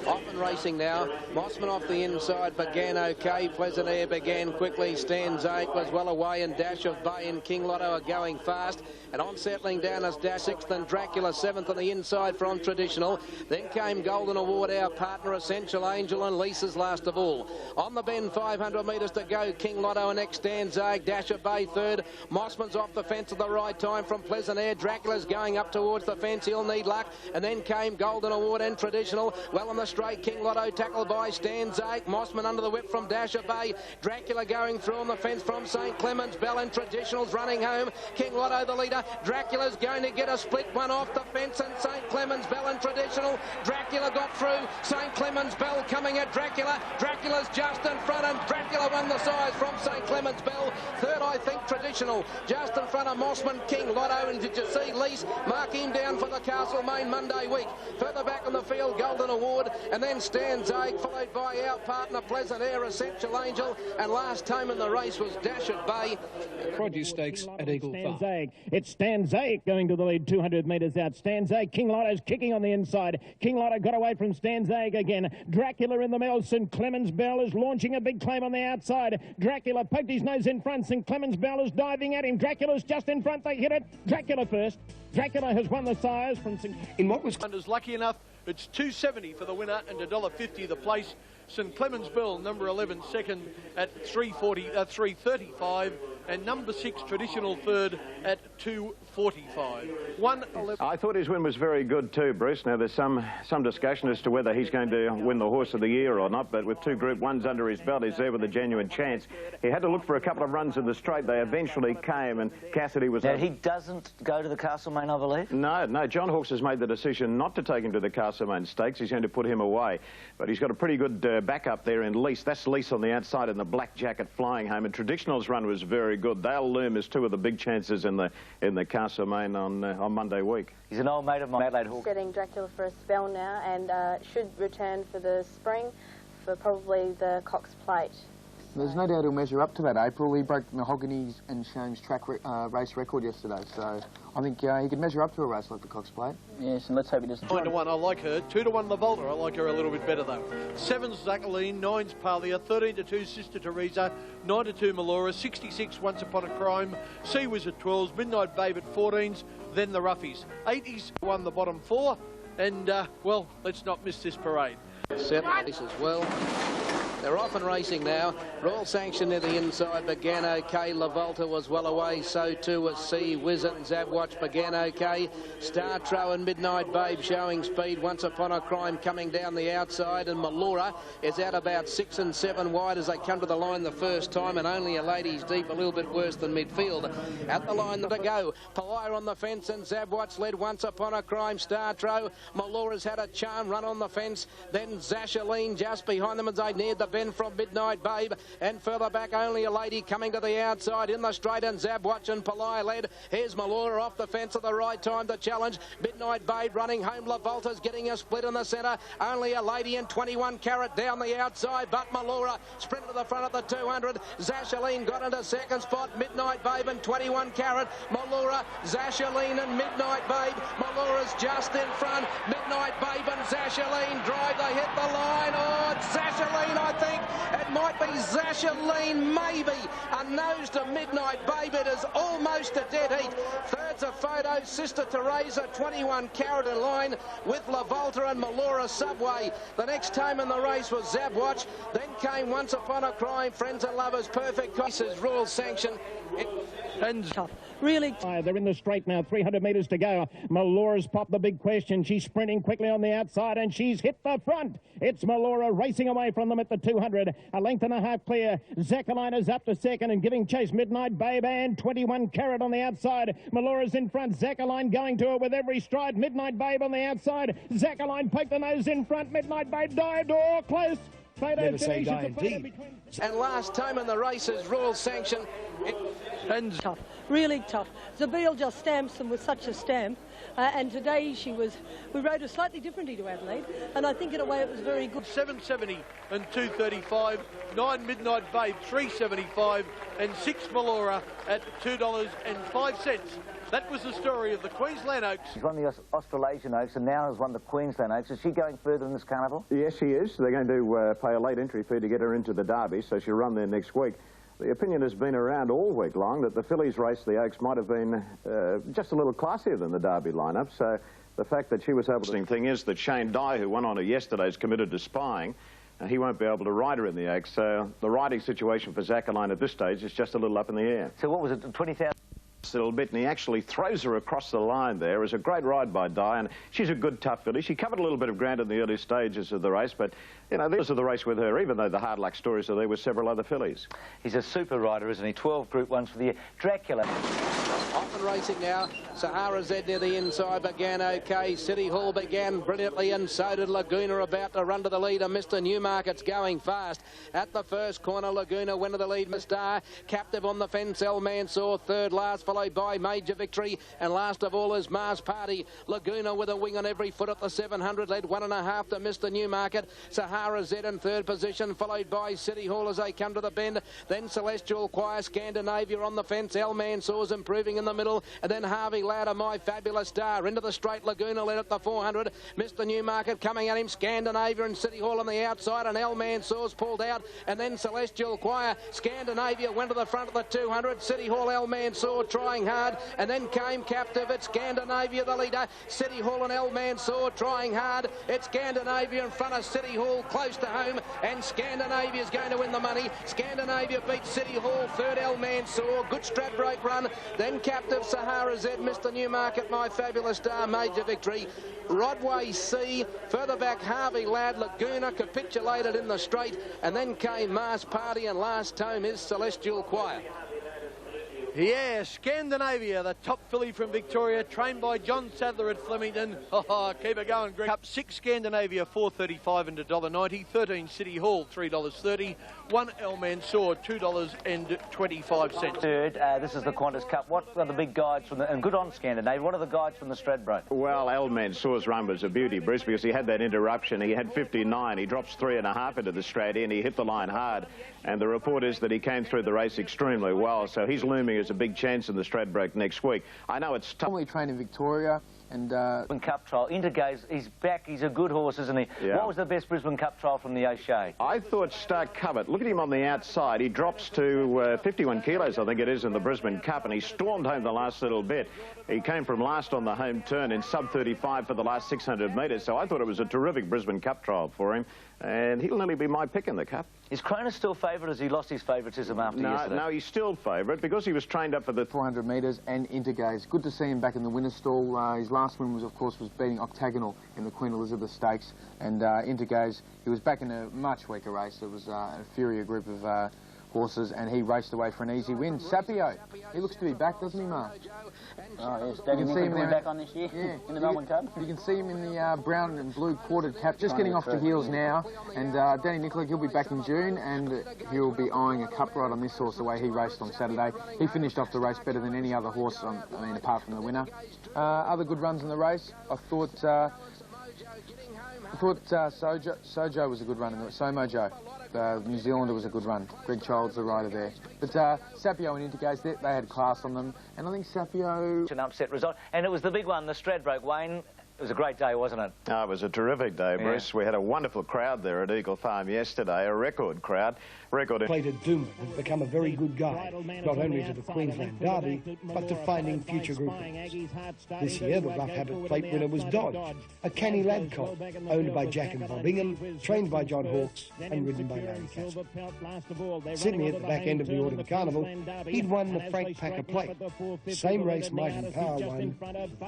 Often racing now. Mossman off the inside began okay. Pleasant Air began quickly. Stan Zake was well away, and Dash of Bay and King Lotto are going fast. And on settling down as Dash 6th and Dracula 7th on the inside from Traditional. Then came Golden Award, our partner, Essential Angel, and Lisa's last of all. On the bend, 500 metres to go. King Lotto and next Stan Zake. Dash of Bay third. Mossman's off the fence at the right time from Pleasant Air. Dracula's going up towards the fence. He'll need luck. And then came Golden Award and Traditional. Well on the straight, King Lotto tackled by Stan Zake. Mossman under the whip from Dash of Bay. Dracula going through on the fence from St Clemens Bell, and Traditional's running home. King Lotto the leader. Dracula's going to get a split one off the fence, and St Clemens Bell and Traditional. Dracula got through. St Clemens Bell coming at Dracula. Dracula's just in front, and Dracula won the size from St Clemens Bell. Third, I think, Traditional. Just in front of Mossman, King Lotto, and did you see Lease mark him down for the Castlemaine Monday week? Further back on the field, Golden Award, and then Stan Zake, followed by our partner Pleasant Air, Essential Angel, and last time in the race was Dash at Bay. Produce Stakes at Eagle Farm. It's Stan Zake going to the lead 200 metres out. Stan Zake, King Lotto's kicking on the inside. King Lotto got away from Stan Zake again. Dracula in the middle. St Clemens Bell is launching a big claim on the outside. Dracula poked his nose in front. St Clemens Bell is diving at him. Dracula's just in front. They hit it. Dracula first. Dracula has won the sires from St. In what was lucky enough, it's $2.70 for the winner and $1.50 the place. St Clemens Bell, number 11, second at $3.35, and number 6, Traditional, third at $2.45. 1.11. I thought his win was very good too, Bruce. Now there's some discussion as to whether he's going to win the Horse of the Year or not, but with 2 Group 1s under his belt, he's there with a genuine chance. He had to look for a couple of runs in the straight. They eventually came, and Cassidy was... Now, he doesn't go to the Castlemaine, I believe? No, John Hawkes has made the decision not to take him to the Castlemaine Stakes. He's going to put him away. But he's got a pretty good backup there in Lease. That's Lease on the outside in the black jacket flying home, and Traditional's run was very good. They'll loom as 2 of the big chances in the Castlemaine on Monday week. He's an old mate of mine, Adelaide Hawke. Setting Dracula for a spell now, and should return for the spring for probably the Cox Plate. There's no doubt he'll measure up to that April. He broke Mahogany's and Shane's track race record yesterday, so I think he could measure up to a race like the Cox Plate. Yes, and let's hope he doesn't. 9 to 1, I like her. 2 to 1, La Volta, I like her a little bit better though. 7's Zaccaline, 9's Plte, 13 to 2, Sister Teresa, 9 to 2, Melora, 66, Once Upon a Crime, Sea Wizard 12s, Midnight Babe at 14s, then the Roughies. 80s won the bottom 4, and well, let's not miss this parade. 7 as well. They're off and racing now. Royal Sanction near the inside began okay. La Volta was well away, so too was Sea Wizard, and Zabwatch began okay. Star Tro and Midnight Babe showing speed. Once Upon a Crime coming down the outside, and Melora is out about 6 and 7 wide as they come to the line the first time, and only a ladies deep, a little bit worse than midfield. At the line to go. Palaia on the fence, and Zabwatch led Once Upon a Crime. Star Tro. Melora's had a charm run on the fence. Then Zashaline just behind them as they neared the bend from Midnight Babe, and further back only a lady coming to the outside in the straight, and Zabwatch and Palaia led. Here's Melora off the fence at the right time to challenge. Midnight Babe running home. La Volta's getting a split in the centre. Only a lady in 21 carat down the outside, but Melora sprinted to the front of the 200. Zashaline got into second spot. Midnight Babe and 21 carat. Melora, Zashaline and Midnight Babe. Melora's just in front. Midnight Babe and Zashaline drive. They hit the line. Oh, it's Zashaline, I think. It might be Zashaline, maybe. A nose to Midnight Babe. It is almost a dead heat. Third's a Photo, Sister Teresa, 21 Carat in line with La Volta and Melora Subway. The next time in the race was Zabwatch. Then came Once Upon a Crime, Friends and Lovers, Perfect Cases, Royal Sanction. And tough. Really. They're in the straight now, 300 metres to go. Melora's popped the big question. She's sprinting quickly on the outside and she's hit the front. It's Melora racing away from them at the 200. A length and a half clear. Zachalina's up to second and giving chase. Midnight Babe and 21 Carat on the outside. Melora's in front. Zachaline going to it with every stride. Midnight Babe on the outside. Zachaline poked the nose in front. Midnight Babe dived. Oh, close. Never say die indeed. And last time in the race is Royal Sanction. And tough, really tough. Zabeel just stamps them with such a stamp. And today we rode her slightly differently to Adelaide, and I think in a way it was very good. 7.70 and 2.35, 9 Midnight Babe 3.75, and 6 Melora at $2.05. That was the story of the Queensland Oaks. She's won the Australasian Oaks and now has won the Queensland Oaks. Is she going further in this carnival? Yes, she is. They're going to pay a late entry fee to get her into the Derby, so she'll run there next week. The opinion has been around all week long that the fillies race the Oaks might have been just a little classier than the Derby lineup, so the fact that she was able to... The thing is that Shane Dye, who won on her yesterday, is committed to spying, and he won't be able to ride her in the Oaks, so the riding situation for Zacchaline at this stage is just a little up in the air. So what was it, 20,000? A little bit, and he actually throws her across the line there. It was a great ride by Dye, and she's a good, tough filly. She covered a little bit of ground in the early stages of the race, but, you know, this is the race with her, even though the hard luck stories are there with several other fillies. He's a super rider, isn't he? 12 Group 1s for the year. Dracula. Off and racing now. Sahara Z near the inside began okay. City Hall began brilliantly, and so did Laguna, about to run to the lead. And Mr. Newmarket's going fast. At the first corner, Laguna went to the lead. Star Captive on the fence. El Mansour third last, followed by Major Victory. And last of all is Mars Party. Laguna with a wing on every foot at the 700, led 1.5 to Mr. Newmarket. Sahara Z in third position, followed by City Hall as they come to the bend. Then Celestial Choir, Scandinavia on the fence. El Mansour's improving in the middle, and then Harvey Louder, My Fabulous Star into the straight. Laguna led at the 400. Mr. Newmarket coming at him. Scandinavia and City Hall on the outside, and El Mansour's pulled out, and then Celestial Choir. Scandinavia went to the front of the 200. City Hall, El Mansour trying hard, and then came Captive. It's Scandinavia the leader. City Hall and El Mansour trying hard. It's Scandinavia in front of City Hall, close to home, and Scandinavia's going to win the money. Scandinavia beats City Hall, third El Mansour. Good Stradbroke run. Then Captive, Sahara Z, Mr. Newmarket, My Fabulous Star, Major Victory. Rodway C, further back Harvey Ladd. Laguna capitulated in the straight, and then came Mars Party, and last home is Celestial Choir. Yeah, Scandinavia, the top filly from Victoria, trained by John Sadler at Flemington. Oh, keep it going, Greg. Up 6 Scandinavia, $4.35 and $1.90. 13 City Hall, $3.30. 1 El Mansour, $2.25. Third, this is the Qantas Cup. What are the big guides from the... And good on Scandinavia. What are the guides from the Stradbroke? Well, El Mansour's run was a beauty, Bruce, because he had that interruption. He had 59. He drops 3.5 into the straight end. He hit the line hard. And the report is that he came through the race extremely well. So he's looming as a big chance in the Stradbroke next week. I know it's tough. Normally trained in Victoria. And Brisbane Cup trial. Intergaze, he's back. He's a good horse, isn't he? Yeah. What was the best Brisbane Cup trial from the O'Shea? I thought Stark Covet. Look at him on the outside. He drops to 51 kilos, I think it is, in the Brisbane Cup, and he stormed home the last little bit. He came from last on the home turn in sub-35 for the last 600 metres, so I thought it was a terrific Brisbane Cup trial for him, and he'll nearly be my pick in the Cup. Is Cronus still favourite, as he lost his favouritism after yesterday? No, he's still favourite because he was trained up for the 400 metres and Intergaze. Good to see him back in the winner's stall. His last win was, of course, beating Octagonal in the Queen Elizabeth Stakes, and Intergaze, he was back in a much weaker race. It was an inferior group of horses, and he raced away for an easy win. Sapio, he looks to be back, doesn't he, Mark? Oh, yes. Danny Nicholas back on this year in the Melbourne Cup. You can see him in the brown and blue quartered cap, just getting off the heels now. And Danny Nicholas, he'll be back in June, and he'll be eyeing a cup ride on this horse the way he raced on Saturday. He finished off the race better than any other horse, apart from the winner. Other good runs in the race. I thought Sojo was a good run in the Somojo. New Zealander was a good run. Greg Childs, the rider there. But Sapio and Intergaze, they had class on them. And I think Sapio... An upset result. And it was the big one, the Stradbroke, Wayne. was a great day, wasn't it? Oh, it was a terrific day, Bruce. We had a wonderful crowd there at Eagle Farm yesterday, a record crowd. Plte Doomben has become a very good guide, not only to the Queensland Derby, but to finding future group winners. This year, the Rough Habit Plate winner was Dodge, a canny lad colt, owned by Jack and Bob Ingham, trained by John Hawkes, and ridden by Larry Castle. Sydney, at the back end of the Autumn Carnival, he'd won the Frank Packer Plate. Same race Might and Power won,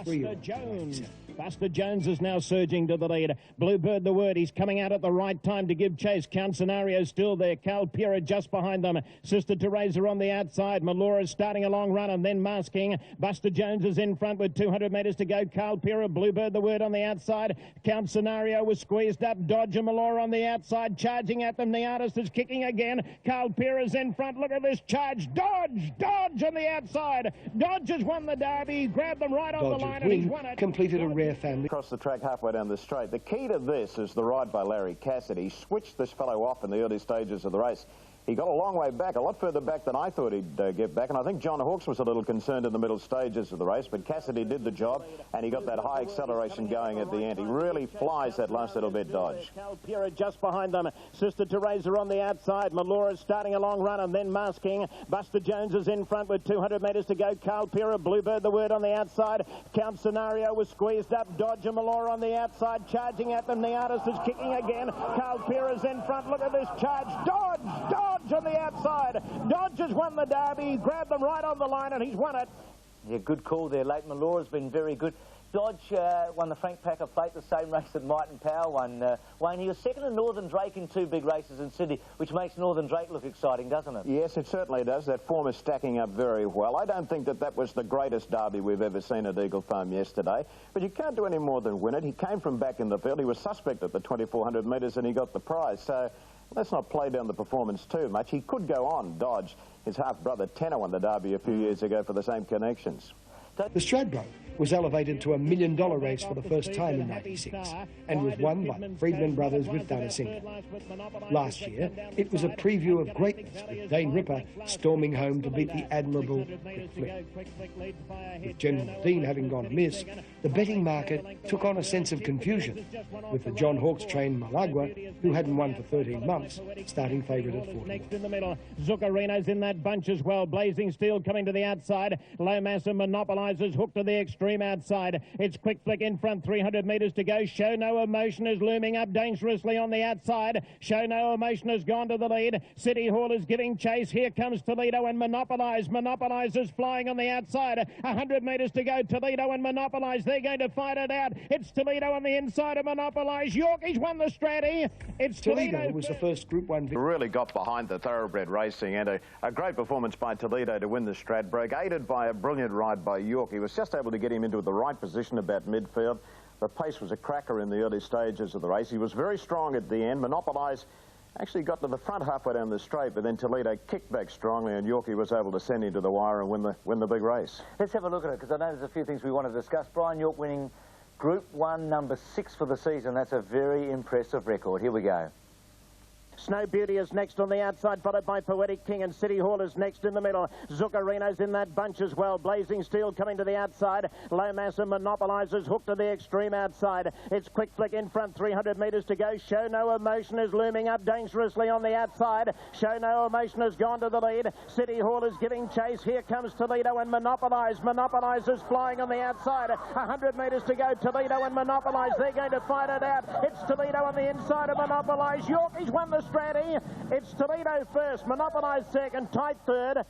3-year-old. Buster Jones is now surging to the lead. Bluebird the Word, he's coming out at the right time to give chase. Count Scenario still there. Cal Pira just behind them. Sister Teresa on the outside. Melora's starting a long run and then masking. Buster Jones is in front with 200 metres to go. Cal Pira, Bluebird the Word on the outside. Count Scenario was squeezed up. Dodge and Melora on the outside. Charging at them. The artist is kicking again. Cal Pira's in front. Look at this charge. Dodge! Dodge on the outside. Dodge has won the Derby. He grabbed them right on the line and he's won it. Completed a rare family. Across the track halfway down the straight. The key to this is the ride by Larry Cassidy. He switched this fellow off in the early stages of the race. He got a long way back, a lot further back than I thought he'd get back, and I think John Hawkes was a little concerned in the middle stages of the race, but Cassidy did the job, and he got that high acceleration going at the end. He really flies that last little bit, Dodge. Cal Pira just behind them. Sister Teresa on the outside. Melora's starting a long run and then masking. Buster Jones is in front with 200 metres to go. Cal Pira, Bluebird the Word on the outside. Count Scenario was squeezed up. Dodge and Melora on the outside, charging at them. The artist is kicking again. Cal Pira's in front. Look at this charge. Dodge! Dodge on the outside. Dodge has won the Derby. He grabbed them right on the line and he's won it. Yeah, good call there. Late Melora's been very good. Dodge won the Frank Packer Plate, the same race that Might and Power won. Wayne, he was second to Northern Drake in 2 big races in Sydney, which makes Northern Drake look exciting, doesn't it? Yes, it certainly does. That form is stacking up very well. I don't think that was the greatest Derby we've ever seen at Eagle Farm yesterday, but you can't do any more than win it. He came from back in the field. He was suspect at the 2,400 metres and he got the prize. So let's not play down the performance too much. He could go on. Dodge, his half-brother Tenor won the Derby a few years ago for the same connections. The Stradbroke was elevated to $1 million race for the first time in '96 and was won by Friedman Brothers with Dana Singer. Last year, it was a preview of greatness with Dane Ripper storming home to beat the admirable Quick Flip. With General Dean having gone amiss, the betting market took on a sense of confusion, with the John Hawkes trained Malagua, who hadn't won for 13 months, starting favourite at 40. Next in the middle, Zuccarino's in that bunch as well. Blazing Steel coming to the outside. Low Mass and Monopolizers hooked to the extreme outside. It's Quick Flick in front, 300 metres to go. Show No Emotion is looming up dangerously on the outside. Show No Emotion has gone to the lead. City Hall is giving chase. Here comes Toledo and Monopolize. Monopolize is flying on the outside. 100 metres to go. Toledo and Monopolize. They're going to fight it out. It's Toledo on the inside of Monopolize. Yorkie's won the Stratty. It's Toledo was the first Group 1 victory. Really got behind the thoroughbred racing, and a great performance by Toledo to win the Stradbroke, aided by a brilliant ride by York. He was just able to get him into the right position about midfield. The pace was a cracker in the early stages of the race. He was very strong at the end. Monopolize actually got to the front halfway down the straight, but then Toledo kicked back strongly and Yorkie was able to send him to the wire and win the big race. Let's have a look at it, because I know there's a few things we want to discuss. Brian York winning Group 1 number 6 for the season. That's a very impressive record. Here we go. Snow Beauty is next on the outside, followed by Poetic King, and City Hall is next in the middle. Zuccarino's in that bunch as well. Blazing Steel coming to the outside. Low Mass and Monopolizers hooked to the extreme outside. It's Quick Flick in front, 300 metres to go. Show No Emotion is looming up dangerously on the outside. Show No Emotion has gone to the lead. City Hall is giving chase. Here comes Toledo and Monopolize. Monopolize is flying on the outside. 100 metres to go. Toledo and Monopolize. They're going to fight it out. It's Toledo on the inside of Monopolize. Yorkie's won the Stratty. It's Toledo first, Monopolize second, tight third.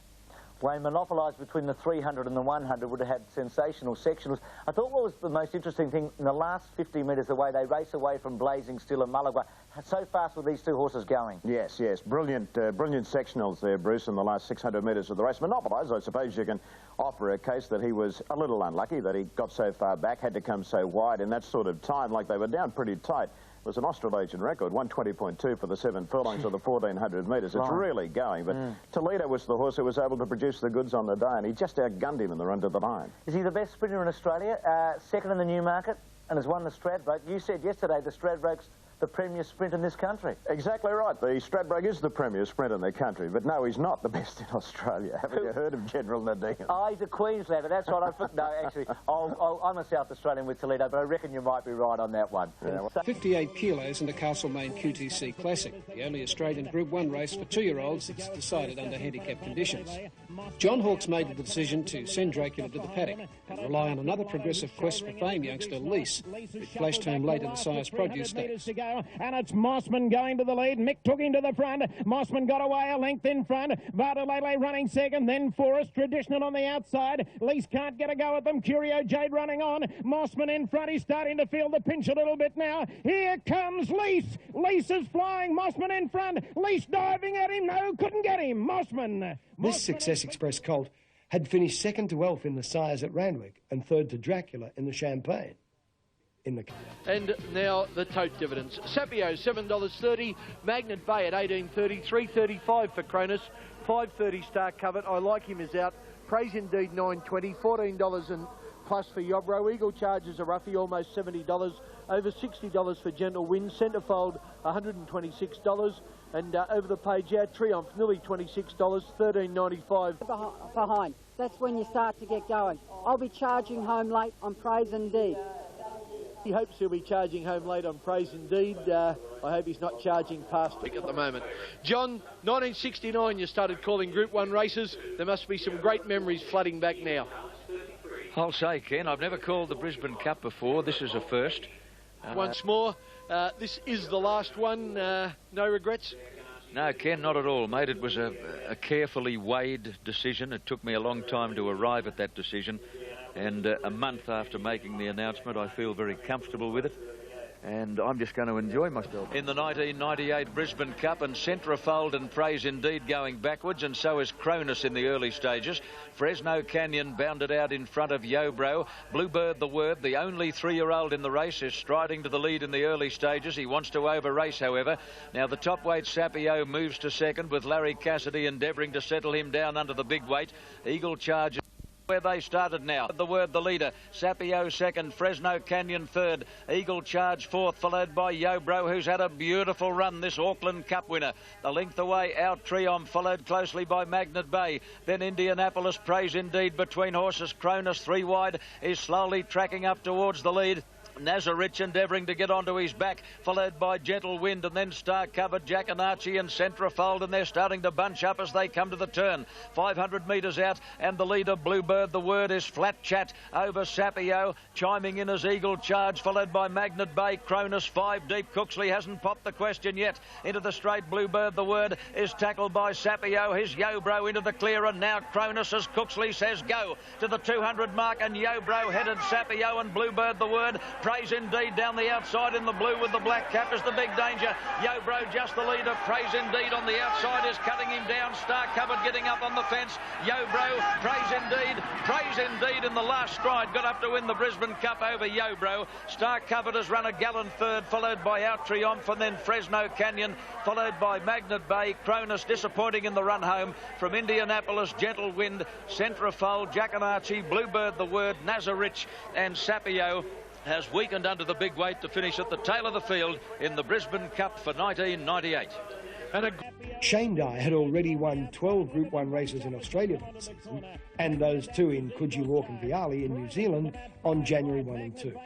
Wayne, Monopolize between the 300 and the 100 would have had sensational sectionals. I thought what was the most interesting thing, in the last 50 metres, the way they race away from Blazing Steel and Malagua. So fast were these two horses going. Yes, yes. Brilliant sectionals there, Bruce, in the last 600 metres of the race. Monopolize, I suppose you can offer a case that he was a little unlucky that he got so far back, had to come so wide in that sort of time, like they were down pretty tight. It was an Australasian record, 120.2 for the 7 furlongs of the 1,400 metres. It's really going, but Toledo was the horse who was able to produce the goods on the day, and he just outgunned him in the run to the line. Is he the best sprinter in Australia? Second in the Newmarket, and has won the Stradbroke. You said yesterday the Stradbroke's the premier sprint in this country. Exactly right. The Stradbroke is the premier sprint in the country, but no, he's not the best in Australia. Haven't you heard of General Nadine? Oh, he's a Queenslander, that's right. No, actually, I'm a South Australian with Toledo, but I reckon you might be right on that one. Yeah. 58 kilos in the Castlemaine QTC Classic, the only Australian Group 1 race for 2-year-olds that's decided under handicap conditions. John Hawkes made the decision to send Dracula to the paddock and rely on another progressive quest for fame youngster, Lease, who flashed home late in the Sire's Produce Stakes. And it's Mossman going to the lead. Mick took him to the front. Mossman got away a length in front. Vardalele running second, then Forrest Traditional on the outside. Lease can't get a go at them. Curio Jade running on. Mossman in front. He's starting to feel the pinch a little bit now. Here comes Lease. Lease is flying. Mossman in front. Lease diving at him. No, couldn't get him. Mossman. This Success Express colt had finished second to Elf in the Sires at Randwick and third to Dracula in the Champagne. And now the tote dividends. Sapio $7.30, Magnet Bay at $18.30, $3.35 for Cronus, $5.30 Star Covered. I like him as out. Praise Indeed $9.20, $14 and plus for Yobro. Eagle Charges a roughie, almost $70, over $60 for Gentle Wind. Centrefold $126, and over the page out Triumph nearly $26, $13.95. Behind. That's when you start to get going. I'll be charging home late on Praise Indeed. He hopes he'll be charging home late on Praise Indeed. I hope he's not charging past it at the moment. John, 1969 you started calling Group 1 races. There must be some great memories flooding back now. I'll say, Ken, I've never called the Brisbane Cup before. This is a first. Once more, this is the last one. No regrets? No, Ken, not at all, mate. It was a carefully weighed decision. It took me a long time to arrive at that decision. And a month after making the announcement, I feel very comfortable with it. And I'm just going to enjoy myself. In the 1998 Brisbane Cup, and Centrefold and Praise Indeed going backwards, and so is Cronus in the early stages. Fresno Canyon bounded out in front of Yobro. Bluebird the Word, the only 3-year-old in the race, is striding to the lead in the early stages. He wants to over-race, however. Now the top weight Sapio moves to second, with Larry Cassidy endeavouring to settle him down under the big weight. Eagle Charge where they started now. The Word, the leader. Sapio second, Fresno Canyon third. Eagle Charge fourth, followed by Yobro, who's had a beautiful run, this Auckland Cup winner. A length away, Out Triumph, followed closely by Magnet Bay. Then Indianapolis, Praise Indeed between horses. Cronus, 3 wide, is slowly tracking up towards the lead. Nazarich endeavouring to get onto his back, followed by Gentle Wind, and then Star Covered, Jackanachi and Centrefold, and they're starting to bunch up as they come to the turn. 500 metres out, and the leader, Bluebird the Word, is Flat Chat over Sapio, chiming in as Eagle Charge, followed by Magnet Bay. Cronus 5 deep. Cooksley hasn't popped the question yet. Into the straight, Bluebird the Word is tackled by Sapio. His Yobro into the clear, and now Cronus, as Cooksley says go to the 200 mark, and Yobro headed Sapio and Bluebird the Word. Praise Indeed down the outside in the blue with the black cap is the big danger. Yobro just the leader. Praise Indeed on the outside is cutting him down. Star Covered getting up on the fence. Yobro, Praise Indeed in the last stride got up to win the Brisbane Cup over Yobro. Star Covered has run a gallant third, followed by Out Triumph, and then Fresno Canyon, followed by Magnet Bay. Cronus disappointing in the run home from Indianapolis. Gentle Wind, Centrefold, Jackanachi, Bluebird the Word, Nazarich and Sapio has weakened under the big weight to finish at the tail of the field in the Brisbane Cup for 1998. Shane Dye had already won 12 Group 1 races in Australia for the season, and those 2 in Coogee Walk and Viali in New Zealand on January 1 and 2.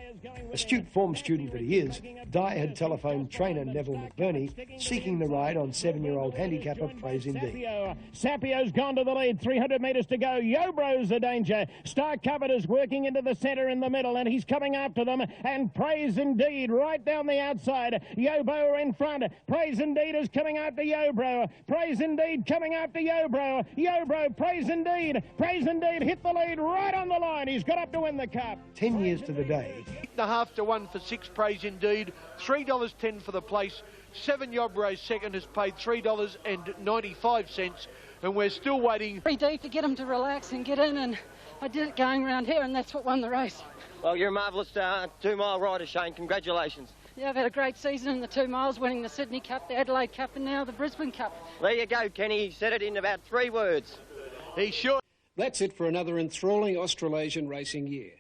Astute form student that he is, Dye had telephoned trainer Neville McBurney seeking the ride on 7-year-old handicapper Praise Indeed. Sapio's gone to the lead, 300 metres to go. Yobro's a danger. Star Covered is working into the centre in the middle, and he's coming after them, and Praise Indeed right down the outside. Yobro in front. Praise Indeed is coming after Yobro. Praise Indeed coming after Yobro. Yobro, Praise Indeed. Praise Indeed hit the lead right on the line. He's got up to win the Cup. 10 years to the day. 8.5 to 1 for 6 Praise Indeed. $3.10 for the place. 7 Yobro's second has paid $3.95, and we're still waiting. Pretty deep to get him to relax and get in, and I did it going around here, and that's what won the race. Well, you're a marvellous 2-mile rider, Shane. Congratulations. Yeah, I've had a great season in the 2 miles, winning the Sydney Cup, the Adelaide Cup, and now the Brisbane Cup. There you go, Kenny. He said it in about 3 words. He sure. That's it for another enthralling Australasian racing year.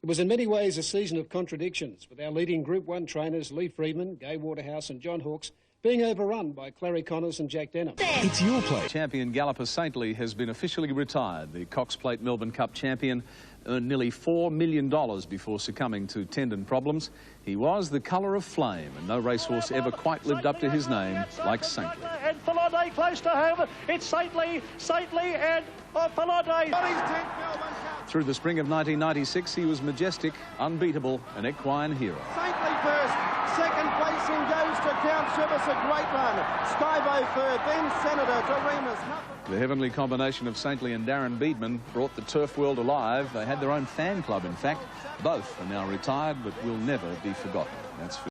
It was in many ways a season of contradictions, with our leading Group 1 trainers Lee Freedman, Gai Waterhouse and John Hawkes being overrun by Clary Connors and Jack Denham. It's your play. Champion galloper Ptle has been officially retired. The Cox Plate Melbourne Cup champion earned nearly $4 million before succumbing to tendon problems. He was the colour of flame, and no racehorse ever quite lived up to his name like Ptle. And Plte close to home. It's Ptle and Plte. Through the spring of 1996, he was majestic, unbeatable, an equine hero. Ptle first. Second placing goes to Count Service, a great run. Skybo third, then Senator to Remus. The heavenly combination of Ptle and Darren Beedman brought the turf world alive. They had their own fan club, in fact. Both are now retired, but will never be forgotten. That's for